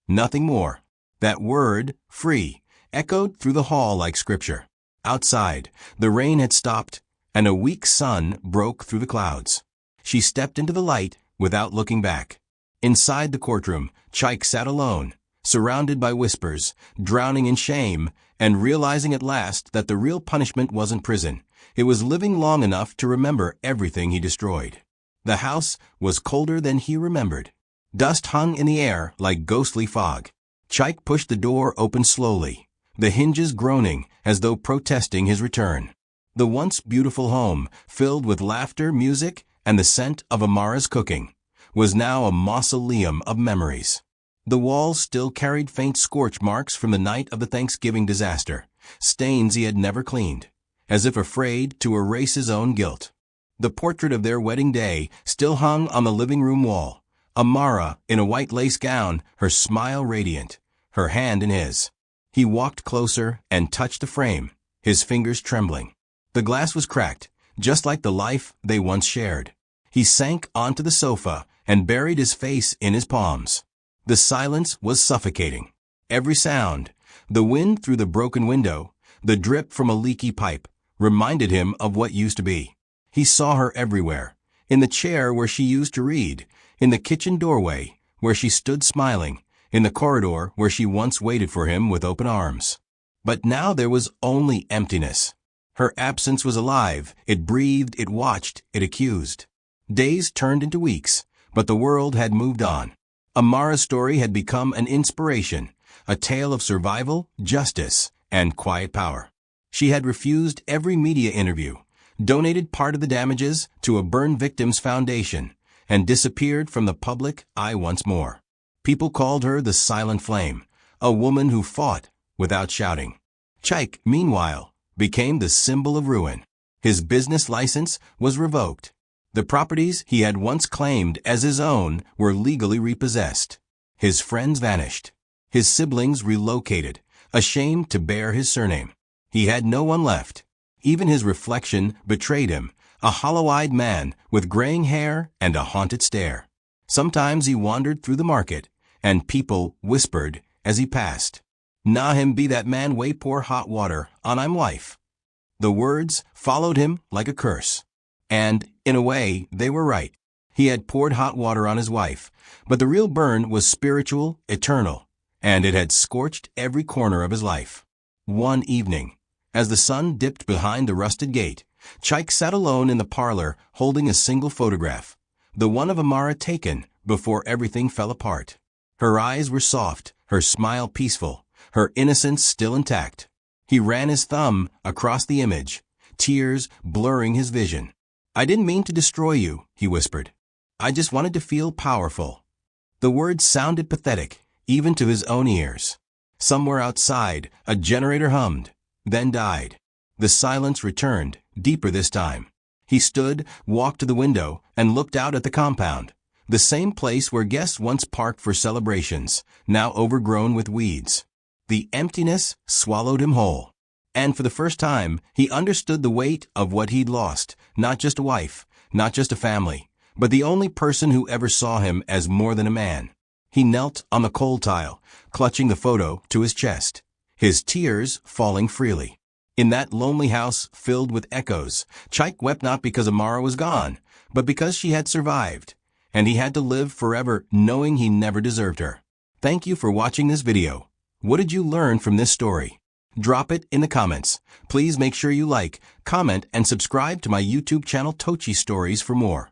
Nothing more. That word, free, echoed through the hall like scripture. Outside, the rain had stopped, and a weak sun broke through the clouds. She stepped into the light without looking back. Inside the courtroom, Chike sat alone, surrounded by whispers, drowning in shame, and realizing at last that the real punishment wasn't prison. It was living long enough to remember everything he destroyed. The house was colder than he remembered. Dust hung in the air like ghostly fog. Chike pushed the door open slowly, the hinges groaning as though protesting his return. The once beautiful home, filled with laughter, music, and the scent of Amara's cooking, was now a mausoleum of memories. The walls still carried faint scorch marks from the night of the Thanksgiving disaster, stains he had never cleaned, as if afraid to erase his own guilt. The portrait of their wedding day still hung on the living room wall, Amara in a white lace gown, her smile radiant, her hand in his. He walked closer and touched the frame, his fingers trembling. The glass was cracked, just like the life they once shared. He sank onto the sofa and buried his face in his palms. The silence was suffocating. Every sound, the wind through the broken window, the drip from a leaky pipe, reminded him of what used to be. He saw her everywhere, in the chair where she used to read, in the kitchen doorway where she stood smiling, in the corridor where she once waited for him with open arms. But now there was only emptiness. Her absence was alive. It breathed, it watched, it accused. Days turned into weeks, but the world had moved on. Amara's story had become an inspiration, a tale of survival, justice, and quiet power. She had refused every media interview, donated part of the damages to a burn victims foundation, and disappeared from the public eye once more. People called her the Silent Flame, a woman who fought without shouting. Chaik, meanwhile, became the symbol of ruin. His business license was revoked. The properties he had once claimed as his own were legally repossessed. His friends vanished. His siblings relocated, ashamed to bear his surname. He had no one left. Even his reflection betrayed him, a hollow-eyed man with graying hair and a haunted stare. Sometimes he wandered through the market, and people whispered as he passed, "Na him be that man way pour hot water on I'm life." The words followed him like a curse. And, in a way, they were right. He had poured hot water on his wife, but the real burn was spiritual, eternal, and it had scorched every corner of his life. One evening, as the sun dipped behind the rusted gate, Chaik sat alone in the parlor holding a single photograph, the one of Amara taken before everything fell apart. Her eyes were soft, her smile peaceful, her innocence still intact. He ran his thumb across the image, tears blurring his vision. "I didn't mean to destroy you," he whispered. "I just wanted to feel powerful." The words sounded pathetic, even to his own ears. Somewhere outside, a generator hummed, then died. The silence returned, deeper this time. He stood, walked to the window, and looked out at the compound, the same place where guests once parked for celebrations, now overgrown with weeds. The emptiness swallowed him whole. And for the first time, he understood the weight of what he'd lost, not just a wife, not just a family, but the only person who ever saw him as more than a man. He knelt on the coal tile, clutching the photo to his chest, his tears falling freely. In that lonely house filled with echoes, Chaik wept not because Amara was gone, but because she had survived, and he had to live forever knowing he never deserved her. Thank you for watching this video. What did you learn from this story? Drop it in the comments. Please make sure you like, comment, and subscribe to my YouTube channel Tochi Stories for more.